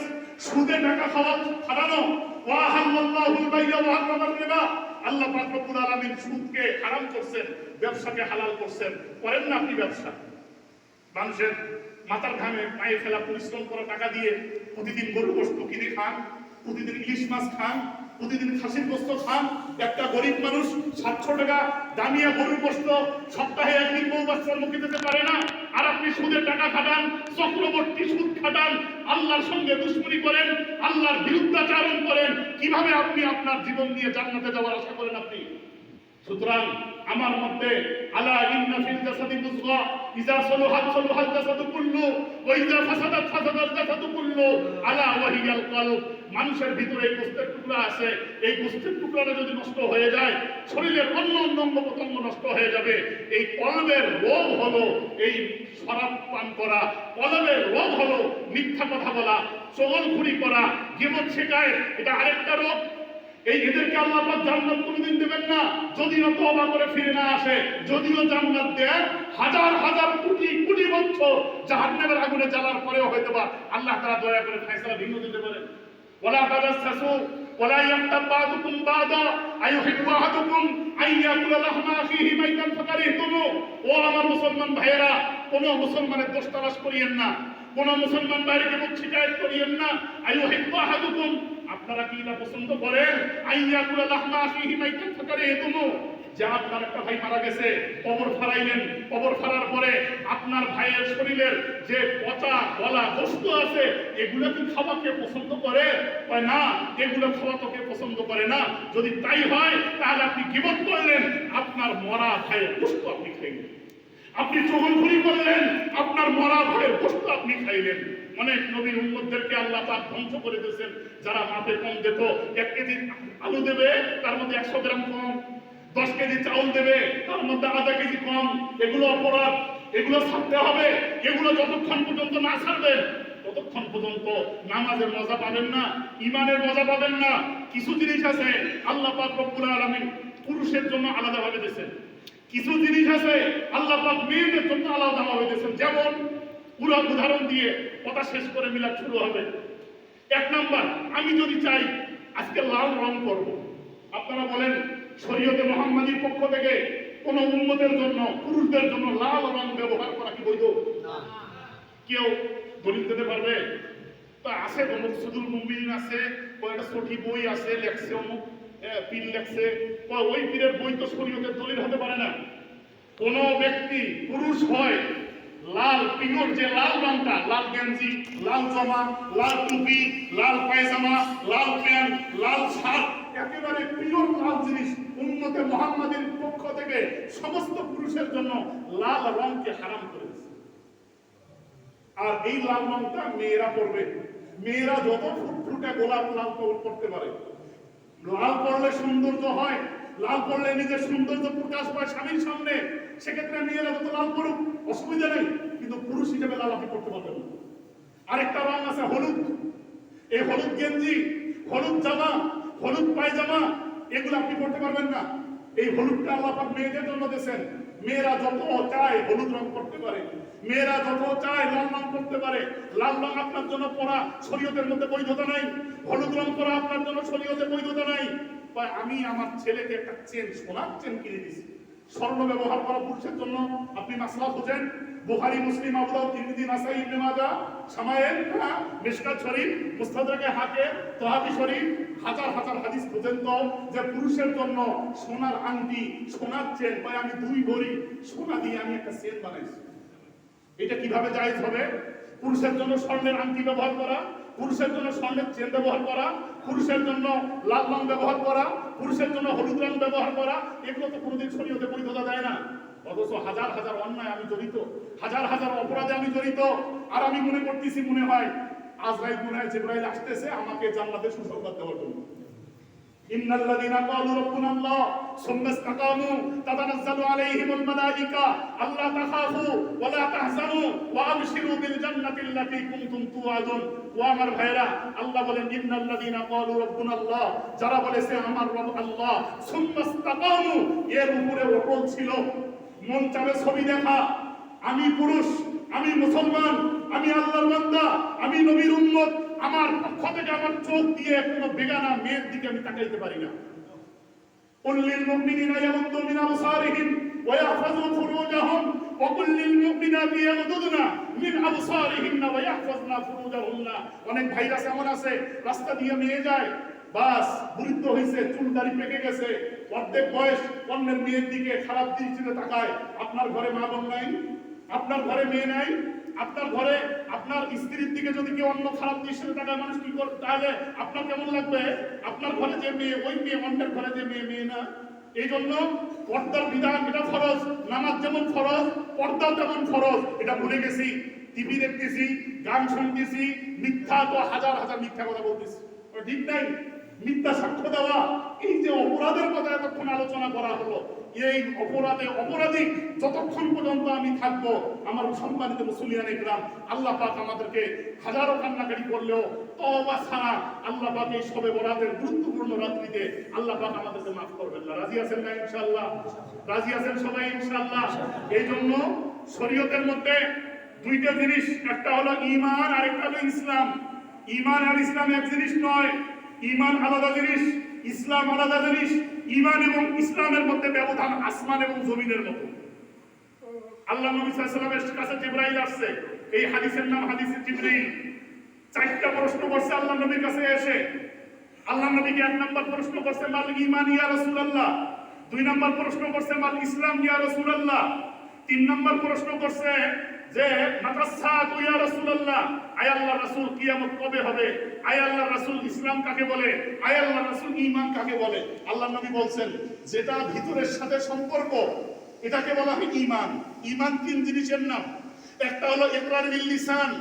সুদে টাকা খাওয়ানো। ওয়া হাল্লাল্লাহুল বাই'a ওয়া হারামার রিবা। আল্লাহ পাক রব্বুল আলামিন সুদকে হারাম করছেন, ব্যবসাকে হালাল করছেন। করেন না আপনি ব্যবসা? মানুষের মাথার ঘামে পায়ে ফেলা পরিশ্রম করা টাকা দিয়ে প্রতিদিন গরু গোশত কিনে খান, প্রতিদিন ইলিশ মাছ খান, প্রতিদিন খাসির গোশত খান। একটা গরিব মানুষ 700 টাকা দামিয়া গরুর গোশত সপ্তাহে একদিন বউ বাচ্চার মুখে দিতে পারে না, আর আপনি সুদের টাকা খাটান, চক্রবর্তী সুদ খাটান, আল্লাহর সঙ্গে দুশ্মনী করেন, আল্লাহর বিরুদ্ধাচারণ করেন। কিভাবে আপনি আপনার জীবন নিয়ে জান্নাতে যাওয়ার আশা করেন আপনি? সুতরাং আমার মধ্যে আলা ইন্না ফিল জাসাদি মুযগা ইযা সালাহাত সালাহাল জাসাদু কুল্লু ওয়া ইযা ফাসাদাত ফাসাদাল জাসাদু কুল্লু আলা ওয়া হিয়াল কলব। মানুষের ভিতরে এই গোশতের টুকরা আছে, এই গোশতের টুকরাটা যদি নষ্ট হয়ে যায় শরীরের অন্য অঙ্গ প্রত্যঙ্গ নষ্ট হয়ে যাবে। এই কলবের রোগ হলো এই শরাব পান করা, কলবের রোগ হলো মিথ্যা কথা বলা, চগলখুরি করা, গীবত শেখায়, এটা আরেকটা রোগ। এদেরকে আল্লাহ পাক জান্নাত কোনোদিন দেবেন না যদিও তওবা করে ফিরে না আসে। যদিও জান্নাত দেন, হাজার হাজার কোটি কোটি বছর জাহান্নামের আগুনে জ্বালার পরেও হয়তো বা আল্লাহ তাআলা দয়া করে ফয়সালা ভিন্ন দিতে পারেন। ওয়ালা তাজাসসু ওয়ালা ইয়াগতাব বা'দুকুম বা'দা আইয়ুহিব্বু আহাদুকুম আইয়াকুলা লাহমা আখিহি মাইতান ফাকারিহতুমু। ও আমার মুসলমান ভাইয়েরা, কোন মুসলমানের দোষ তালাশ করিয়েন না, কোন মুসলমান ভাইকে মুখ শিকায়ত করিয়েন না। আইয়ুহিব্বু আহাদুকুম, আপনারা কি না পছন্দ করেন আইয়াকুলা লাহমা আখিহি মাইতান ফাকারিহতুমু, যে আপনার একটা ভাই মারা গেছে, কবর ফারাইলেন, কবর ফারার পরে আপনার ভাইয়ের শরীরের যে পচা গলা গোশত আছে এগুলো কি খাওয়া কে পছন্দ করে? কয় না, এগুলো খাওয়া তো কে পছন্দ করে না। যদি তাই হয় তাহলে আপনি গীবত করলেন, আপনার মরা ভাইয়ের গোশত আপনি খাইলেন। আপনি চগলখুরি করলেন, আপনার মরা ভাইয়ের গোশত আপনি খাইলেন। অনেক নবীর উম্মতদেরকে আল্লাহ পাক ধ্বংস করে দিয়েছেন। যারা মাপে কম দিত, 1 কেজি আলু দেবে তার মধ্যে 100 গ্রাম কম, 10 কেজি চাউল দেবে তার মধ্যে আধা কেজি কম। এগুলো অপরাধ, এগুলো ছাড়তে হবে। এগুলো যতক্ষণ পর্যন্ত না ছাড়বেন ততক্ষণ পর্যন্ত নামাজের মজা পাবেন না, ইমানের মজা পাবেন না। কিছু জিনিস আছে আল্লাহ পাক রব্বুল আলামিন পুরুষের জন্য আলাদাভাবে দিয়েছেন, কিছু জিনিস আছে আল্লাহ পাক মেয়েদের জন্য আলাদাভাবে দিয়েছেন। যেমন পুরো উদাহরণ দিয়ে কথা শেষ করে মিলাদ শুরু হবে। 1 নাম্বার, আমি যদি চাই আজকে লাল রং করব, আপনারা বলেন শরীয়তে মুহাম্মাদীর পক্ষ থেকে কোন উম্মতের জন্য, পুরুষদের জন্য লাল রং ব্যবহার করা কি বৈধ? না। কেউ দলিল দিতে পারবে? তো আছে, মকসুদুল মুমিনিন আছে, কয়েকটা ছোটি বই আছে, লেখছে অমুক পীর লেখছে, ওই পীরের বই তো শরীয়তের দলিল হতে পারে না। কোন ব্যক্তি পুরুষ হয় লাল পিওর যে লাল রংটা, লাল গেঞ্জি, লাল জামা, লাল টুপি, লাল পায়জামা, লাল প্যান্ট, লাল শার্ট, একেবারে পিওর লাল জিনিস উম্মতে মুহাম্মাদীর পক্ষ থেকে সমস্ত পুরুষের জন্য লাল রংকে হারাম করে দিয়েছে। আর এই লাল রংটা মেয়েরা পরবে। মেয়েরা যত ফুটফুটে গোলাপ লাল করতে পারে, লাল পরলে সৌন্দর্য হয়, লাল পরলে নিজের সৌন্দর্য প্রকাশ পায় স্বামীর সামনে, সেক্ষেত্রে মেয়েরা যত লাল করুক অসুবিধা নেই, কিন্তু পুরুষ হিসেবে লাল আপনি করতে পারবেন না। আরেকটা রং আছে হলুদ। এই হলুদ গেঞ্জি, হলুদ জামা, হলুদ পায়জামা এগুলো আপনি করতে পারবেন না। এই হলুদটা আল্লাহ পাক মেয়েদের জন্য দিয়েছেন। মেয়েরা যত চায় হলুদ রং করতে পারে, মেয়েরা যত চায় লাল রং করতে পারে। লাল রং আপনার জন্য পরা শরীয়তের মধ্যে বৈধতা নাই, হলুদ রং করা আপনার জন্য শরীয়তে বৈধতা নাই। আমি আমার ছেলেকে একটা চেন, সোনার চেন কিনে দিয়েছি। স্বর্ণ ব্যবহার করা পুরুষের জন্য আপনি মাসলা খুঁজেন, বুখারী, মুসলিম, আবু দাউদ, তিরমিজি, নাসাই, ইবনে মাজাহ, শামায়েল, মিশকাত শরীফ, মুস্তাদরাকে হাকিম, তাহাবী শরীফ, হাজার হাজার হাদিস খুঁজেন তো যে পুরুষের জন্য সোনার আংটি, সোনার চেন, আমি 2 ভরি সোনা দিয়ে আমি একটা চেন বানাইছি। এটা কিভাবে জায়েজ হবে? পুরুষের জন্য স্বর্ণের আংটি ব্যবহার করা, পুরুষের জন্য স্বর্ণের চেন ব্যবহার করা, পুরুষের জন্য লাল রং ব্যবহার করা, পুরুষের জন্য হলুদ রং ব্যবহার করা, এগুলো তো কোনোদিন শরীয়তে বৈধতা দেয় না। অথচ হাজার হাজার অন্যায় আমি জড়িত, হাজার হাজার অপরাধে আমি জড়িত। আর আমি মনে করতেছি, মনে হয় আজরাইল মনে হয় জিবরাইল আসতেছে আমাকে জান্নাতে সুসংবাদ দেওয়ার জন্য। ইন্নাল্লাযীনা ক্বালু রাব্বুনাল্লাহ সুম্মা ইসতাকামু তাতানাজ্জালু আলাইহিমুল মালায়েকা আল্লা তাখাফু ওয়া লা তাহজানু ওয়া আবশিরু বিল জান্নাতিল্লাতী কুনতুম তুআদুন। ও আমার ভাইরা, আল্লাহ বলেন ইন্নাল্লাযীনা ক্বালু রাব্বুনাল্লাহ, যারা বলেছে আমার রব আল্লাহ, সুম্মা ইসতাকামু, এর উপরে অটল ছিল। মন চাবে ছবি দেখা, আমি পুরুষ, আমি মুসলমান, আমি আল্লাহর বান্দা, আমি নবীর উম্মত, আমার পক্ষ থেকে আমার চোখ দিয়ে কোনো বেগানা মেয়ের দিকে আমি তাকাইতে পারি না। কুল লিল মুমিনিনা ইয়াগুদ্দু মিন আবসারিহিম ওয়া ইয়াহফাযু ফুরুজাহুম ওয়াকুল্লিল মুমিনাতি ইয়াগদুদনা মিন আবসারিহিন্না ওয়া ইয়াহফাজনা ফুরুজাহুন্না। অনেক ভাইরাস এমন আছে রাস্তা দিয়ে মেয়ে যায়, বাস বৃদ্ধ হয়েছে, চুল দাড়ি পেকে গেছে, অর্ধেক বয়স, অন্যের মেয়ের দিকে খারাপ দৃষ্টিতে তাকায়। আপনার ঘরে মা বোন নাই, আপনার ঘরে মেয়ে নাই, আপনার ঘরে আপনার স্ত্রীর দিকে যদি কেউ অন্য খারাপ দৃষ্টিতে তাকায় মানুষ কি করে, তাহলে আপনার কেমন লাগবে? আপনার ঘরে যে মেয়ে, ওই মেয়ে অন্যের ঘরে যে মেয়ে, মেয়ে না। এই জন্য পর্দার বিধান এটা ফরজ, নামাজ যেমন ফরজ পর্দাও তেমন ফরজ। এটা ভুলে গেছি, টিভি দেখতেছি, গান শুনতেছি, মিথ্যা তো হাজার হাজার মিথ্যা কথা বলতেছি, ঠিক নাই? মিথ্যা সাক্ষ্য দেওয়া, এই যে অপরাধের কথা এতক্ষণ আলোচনা করা হলো, এই অপরাধী যতক্ষণ পর্যন্ত আমি থাকবো, আমার সম্মানিত মুসলিয়ান ইকরাম, আল্লাহ পাক আমাদেরকে হাজারো কান্নাকাটি করলেও তওবা ছাড়া আল্লাহ পাক এই শবে বরাতের গুরুত্বপূর্ণ রাত্রিতে আল্লাহ পাক আমাদেরকে মাফ করবেন না। রাজি আছেন না ইনশাআল্লাহ? রাজি আছেন সবাই ইনশাআল্লাহ? এই জন্য শরীয়তের মধ্যে দুইটা জিনিস, একটা হলো ঈমান আর একটা হলো ইসলাম। ঈমান আর ইসলাম এক জিনিস নয়, ঈমান আলাদা জিনিস, ইসলাম আলাদা জিনিস। ঈমান এবং ইসলামের মধ্যে ব্যবধান আসমান এবং জমিনের মতো। আল্লাহ নবী সাল্লাল্লাহু আলাইহি ওয়াসাল্লামের কাছে জিবরাইল আসছে, এই হাদিসের নাম হাদিসে জিবরাইল। চারটা প্রশ্ন করছে আল্লাহ নবীর কাছে এসে। আল্লাহ নবীকে এক নাম্বার প্রশ্ন করছে মাল ঈমান ইয়া রাসূলুল্লাহ, দুই নাম্বার প্রশ্ন করছে মাল ইসলাম ইয়া রাসূলুল্লাহ, তিন নাম্বার প্রশ্ন করছে যে মাতাসাতু ইয়া রাসূলুল্লাহ, আয় আল্লাহর রাসূল কিয়ামত কবে হবে? আয় আল্লাহর রাসূল ইসলাম কাকে বলে? আয় আল্লাহর রাসূল ঈমান কাকে বলে? আল্লাহ নবী বলছেন যেটা ভিতরের সাথে সম্পর্ক এটাকে বলা হয় ঈমান। ঈমান তিন জিনিসের নাম, একটা হলো ইকরার বিল লিসান,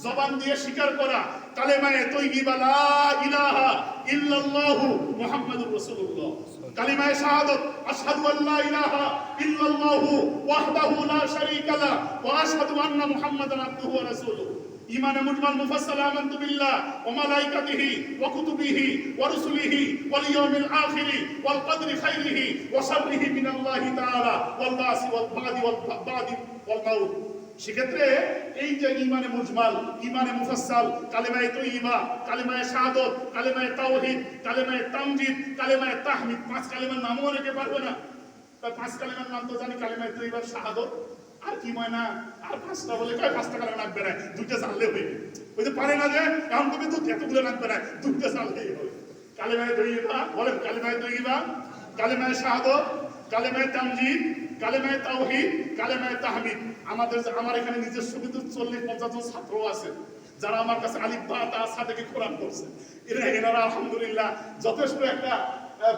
জবান দিয়ে স্বীকার করা, কালেমায়ে তাইয়্যিবা লা ইলাহা ইল্লাল্লাহু মুহাম্মাদুর রাসূলুল্লাহ, কালিমায়ে শাহাদাত আশহাদু আল্লা ইলাহা ইল্লাল্লাহু ওয়াহদাহু লা শারীকা লা ওয়া আশহাদু আন্না মুহাম্মাদান আবদুহু ওয়া রাসূলুহু। ঈমানে মুজমাল মুফাসসাল আমানতু বিল্লাহ ওয়া মালাইকাতিহি ওয়া কুতুবিহি ওয়া রুসুলিহি ওয়াল ইয়াউমিল আখিরি ওয়াল কদরি খাইরিহি ওয়া শাররিহি মিনাল্লাহি তাআলা ওয়াল বাসি ওয়াল বাদি ওয়াল মাউত। সেক্ষেত্রে এই যে ঈমানে মুজমাল, ঈমানে মুফাসসাল, কালেমায়ে তাইয়্যিবা, কালেমায়ে শাহাদাত, কালেমায়ে তাওহীদ, কালেমায়ে তামজিদ, কালেমায়ে তাহমিদ, পাঁচ কালেমার নামও অনেকে পারবে না। তাই পাঁচ কালেমার নাম তো জানি, কালেমায়ে তাইয়্যিবা, শাহাদাত, আর কি ময়না, আর পাঁচটা বলে কয় পাঁচটা কালেমা লাগবে না, দুইটা জানলে হইবে। ওই যে পারে না যে এখন তুমি তো এতগুলো লাগবে না, দুইটা জানলেই হবে। কালেমায়ে তাইয়্যিবা বলেন, কালেমায়ে তাইয়্যিবা, কালেমায়ে শাহাদাত, কালেমায়ে তামজিদ, কালেমায়ে তাওহীদ, কালেমায়ে তাহমিদ। আমার এখানে নিজস্ব কিন্তু 40-50 জন ছাত্র আছে যারা আমার কাছে আলিফ বা তা সা থেকে কোরআন করছে। এনারা আলহামদুলিল্লাহ যথেষ্ট একটা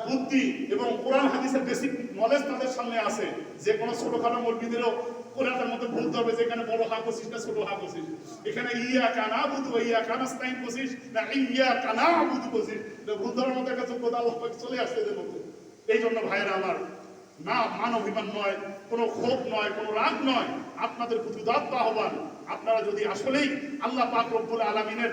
বুদ্ধি এবং কোরআন হাদিসের বেসিক নলেজ তাদের সামনে আছে। যে কোনো ছোটখাটো মসজিদেরও কোরআনের মধ্যে বলতে হবে যে এখানে বড় হা করছিস না ছোট হা করছিস, এখানে ইয়াকা নাবুদু ওয়া ইয়াকা নাস্তাইন করছিস না ইয়াকা নাবুদু করছিস, ভুল ধরার মতো একটা যোগ্যতা আল্লাহ পাক চলে আসছে এদের মধ্যে। এই জন্য ভাইরা আমার, না মান অভিমান নয়, কোনো ক্ষোভ নয়, কোনো রাগ নয়, আপনাদের প্রতি উদাত্ত আহ্বান, আপনারা যদি আসলেই আল্লাহ পাক রব্বুল আলামিনের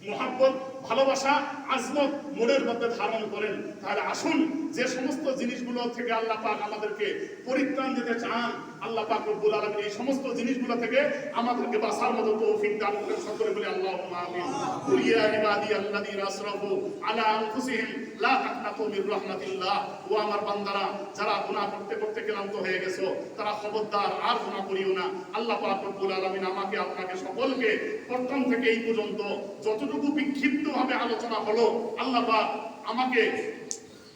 মুহাব্বত, ভালোবাসা, আজমত মনের মধ্যে ধারণ করেন, তাহলে আসুন যে সমস্ত জিনিসগুলো থেকে আল্লাহ পাক আমাদেরকে পরিত্রাণ দিতে চান, আল্লাহ পাক রব্বুল আলামিন এই সমস্ত জিনিসগুলো থেকে আমাদেরকে বাঁচার মতো তৌফিক দান করেন। সকলে বলি আল্লাহুম্মা আমিন। কুল ইয়া ইবাদিয়াল্লাযীনা আসরাফু আলা আনফুসিহিম লা তাকনাতু মির রাহমাতিল্লাহ। ও আমার বান্দারা, যারা গুনাহ করতে করতে ক্লান্ত হয়ে গেছো, তারা খবরদার আর গুনাহ করিও না। আল্লাহ পাক রব্বুল আলামিন আমাকে আপনাকে সকলকে প্রথম থেকে এই পর্যন্ত যতটুকু বিক্ষিপ্তভাবে আলোচনা হলো, আল্লাহ পাক আমাকে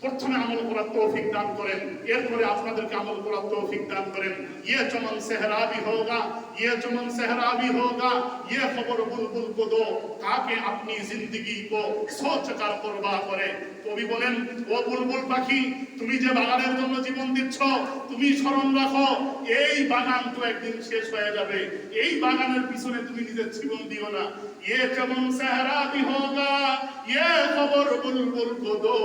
প্রথমে আমল করার তৌফিক দান করেন, এরপরে আপনাদেরকে আমল করার তৌফিক দান করেন। ইয়ে চমন সেহরা ভি হোগা, ইয়ে চমন সেহরা ভি হোগা, ইয়ে খবর বুলবুল কো দো তাকে আপনি জিন্দগি কো সোচ কর কুরবা করে। কবি বলেন, ও বুলবুল পাখি, তুমি যে বাগানের জন্য জীবন দিচ্ছ, তুমি স্মরণ রাখো এই বাগান তো একদিন শেষ হয়ে যাবে, এই বাগানের পিছনে তুমি নিজের জীবন দিও না। ইয়ে চমন সেহরা ভি হোগা, ইয়ে খবর বুলবুল কো দো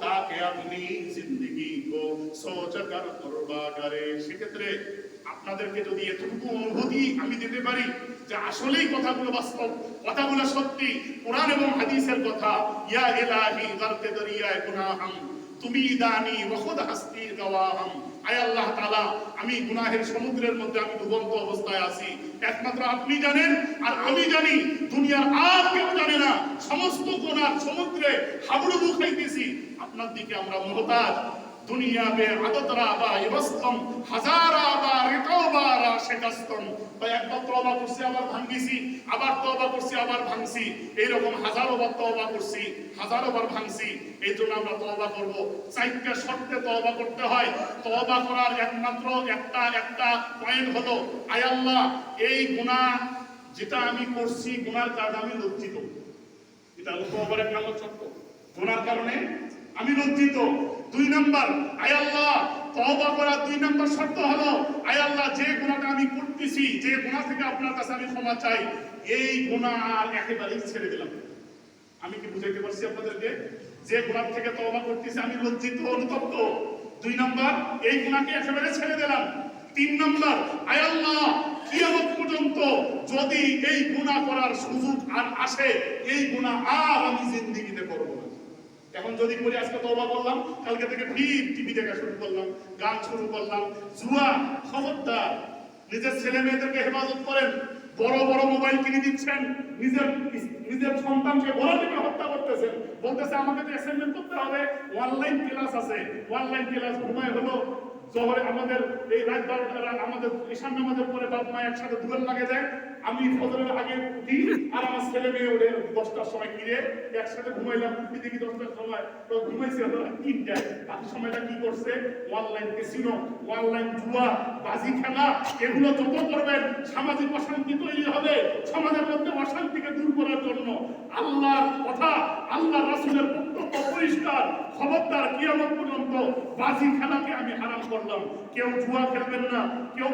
তাকে আপনি জিন্দগি কো সোচ কর কুরবা করে। সেক্ষেত্রে আপনাদেরকে যদি এতটুকু অনুভূতি আমি দিতে পারি যে আসলেই কথাগুলো বাস্তব, কথাগুলো সত্যি, কোরআন এবং হাদিসের কথা। ইয়া ইলাহি গরতে দরিয়ায়ে গুনাহাম তুমি দানি ওয়া খুদ হাসতি গওয়াহাম। আয় আল্লাহ তাআলা, আমি গুনাহের সমুদ্রের মধ্যে আমি ডুবন্ত অবস্থায় আছি, একমাত্র আপনি জানেন আর আমি জানি, দুনিয়ার আর কেউ জানে না। সমস্ত গুনাহ সমুদ্রে হাবুডুবু খাইতেছি, আপনার দিকে আমরা মুহতাজ। দুনিয়া বে আদতরা বা ইবস্তম হাজারা বা রিতওবারা শিকাস্তম। তো একবার তওবা করছি আবার ভাঙিছি, আবার তওবা করছি আবার ভাঙছি, এইরকম হাজারো বার তওবা করছি, হাজারো বার ভাঙছি। এই জন্য আমরা তওবা করব। চারটা শর্তে তওবা করতে হয়। তওবা করার একমাত্র একটা পয়েন্ট হলো, আয় আল্লাহ এই গুনাহ যেটা আমি করছি, গুনার কারণে আমি লজ্জিত। এটা হলো তওবার এক নম্বর শর্ত। গুনার কারণে আমি লজ্জিত। 2 নাম্বার, আয় আল্লাহ তওবা করার 2 নাম্বার শর্ত হলো, আয় আল্লাহ যে গুনাহটা আমি করতেছি, যে গুনাহ থেকে আপনার কাছে আমি ক্ষমা চাই, এই গুনাহ আর একেবারেই ছেড়ে দিলাম। আমি কি বুঝাইতে পারছি আপনাদেরকে? যে গুনাহ থেকে তওবা করতেছি আমি লজ্জিত, অনুতপ্ত। 2 নাম্বার, এই গুনাহকে একেবারে ছেড়ে দিলাম। 3 নাম্বার, আয় আল্লাহ কিয়ামত পর্যন্ত যদি এই গুনাহ করার সুযোগ আর আসে, এই গুনাহ আর আমি জিন্দেগিতে করব না। এখন যদি করে আজকে তওবা করলাম, কালকে থেকে ফির টিভি দেখা শুরু করলাম, গান শুরু করলাম, জুয়া। খবরদার, নিজের ছেলে মেয়েদেরকে হেফাজত করেন। বড় বড় মোবাইল কিনে দিচ্ছেন, নিজের সন্তানকে ঘোড়া থেকে হত্যা করতেছেন। বলতেছে আমাকে তো অ্যাসাইনমেন্ট করতে হবে, অনলাইন ক্লাস আছে, অনলাইন ক্লাস। ঘুমায় হলো জোহরে, আমাদের এই রাত 12টা, আমাদের ঈশান নামাজের পরে বাপ মা একসাথে দুয়ার লাগে যায়। আমি ফজরের আগে উঠি আর আমার ছেলে মেয়ে ওঠে 10টার সময়, কিরে একসাথে ঘুমাইলাম, উঠি দেখি 10টার সময়, তো ঘুমাইছে হলো 3টায়। বাকি সময়টা কি করছে? অনলাইন ক্যাসিনো, অনলাইন জুয়া, বাজি খেলা। এগুলো যত করবেন সামাজিক অশান্তি তৈরি হবে। সমাজের মধ্যে অশান্তিকে দূর করার জন্য আল্লাহর কথা, আল্লাহ রাসূলের বক্তব্য পরিষ্কার। খবরদার, কিয়ামত পর্যন্ত বাজি খেলাকে আমি হারাম করলাম। কেউ জুয়া খেলবেন না, কেউ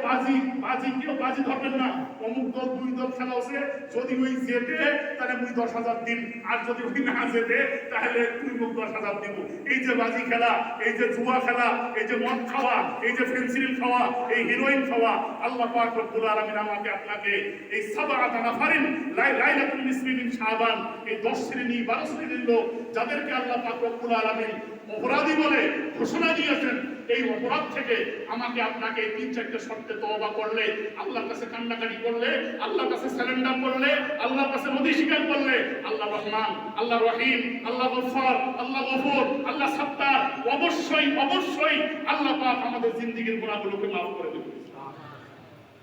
কেউ বাজি ধরবেন না। অমুক দল 2 দল খেলা হচ্ছে, যদি ওই জেতে তাহলে মুই 10,000 দিন, আর যদি ওই না জেতে তাহলে তুই মুখ 10,000 দিব। এই যে বাজি খেলা, এই যে জুয়া খেলা, এই যে মদ খাওয়া, এই যে ফেন্সিল খাওয়া, এই হিরোইন খাওয়া, আল্লাহ পাক রব্বুল আলামিন আমাকে আপনাকে এই সাবআতা নাফারিন লাইলাতুল নিসফি মিন শাবান, এই 10 শ্রেণী 12 শ্রেণীর লোক যাদেরকে আল্লাহ পাক রব্বুল আলামিন অপরাধী বলে ঘোষণা দিয়েছেন, এই অপরাধ থেকে আমাকে আপনাকে 3-4টা শর্তে তওবা করলে, আল্লাহর কাছে কান্নাকাটি করলে, আল্লাহর কাছে সারেন্ডার করলে, আল্লাহর কাছে নদী স্বীকার করলে, আল্লাহ রহমান, আল্লাহ রহিম, আল্লাহ গফফার, আল্লাহ গফুর, আল্লাহ সাত্তার, অবশ্যই অবশ্যই আল্লাহ পাক আমাদের জিন্দেগীর গুনাহগুলোকে মাফ করে দেবেন।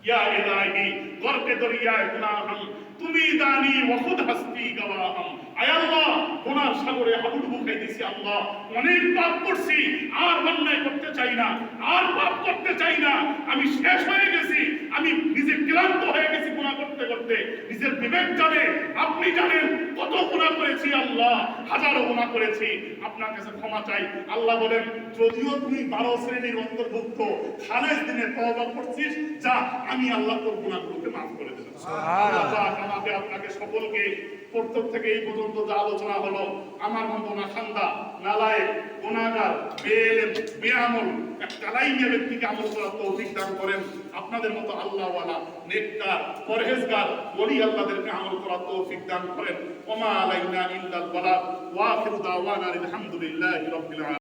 ইয়া ইলাহি গরকে দরিয়ায় গুনাহম তুমি দানি ওয়া খুদ হাসবি গওয়াহম। আয় আল্লাহ, গুনার সাগরে হাবুডুবু খাইতেছি আল্লাহ, অনেক পাপ করছি, আর অন্যায় করতে চাই না, আর পাপ করতে চাই না। আমি শেষ হয়ে গেছি, আমি নিজে ক্লান্ত হয়ে গেছি গুনাহ করতে করতে। নিজের বিবেক জানে, আপনি জানেন কত গুনাহ করেছি আল্লাহ, হাজারো গুনাহ করেছি। আপনার কাছে ক্ষমা চাই। আল্লাহ বলেন, যদিও তুমি 12 শ্রেণীর অন্তর্ভুক্ত, খালেস দিনে তওবা করছিস, যা আমি আল্লাহ তোর গুনাহগুলোকে মাফ করে দেব। সুবহানাল্লাহ। আমাকে আপনাকে সকলকে প্রত্যেক থেকে এই পর্যন্ত যা আলোচনা হলো, আমার মতো নাখান্দা, নালায়েক, গুনাহগার, বেইলম, বেআমল কালাইয়া ব্যক্তিকে আমল করার তৌফিক দান করেন। আপনাদের মতো আল্লাহওয়ালা, নেককার, পরহেজগার ওলি আল্লাহদেরকে আমল করার তৌফিক দান করেন। ওমা আলাইনা ইল্লাল বালাগ ওয়া আখিরু দাওয়ানা আলহামদুলিল্লাহি রাব্বিল আলামিন।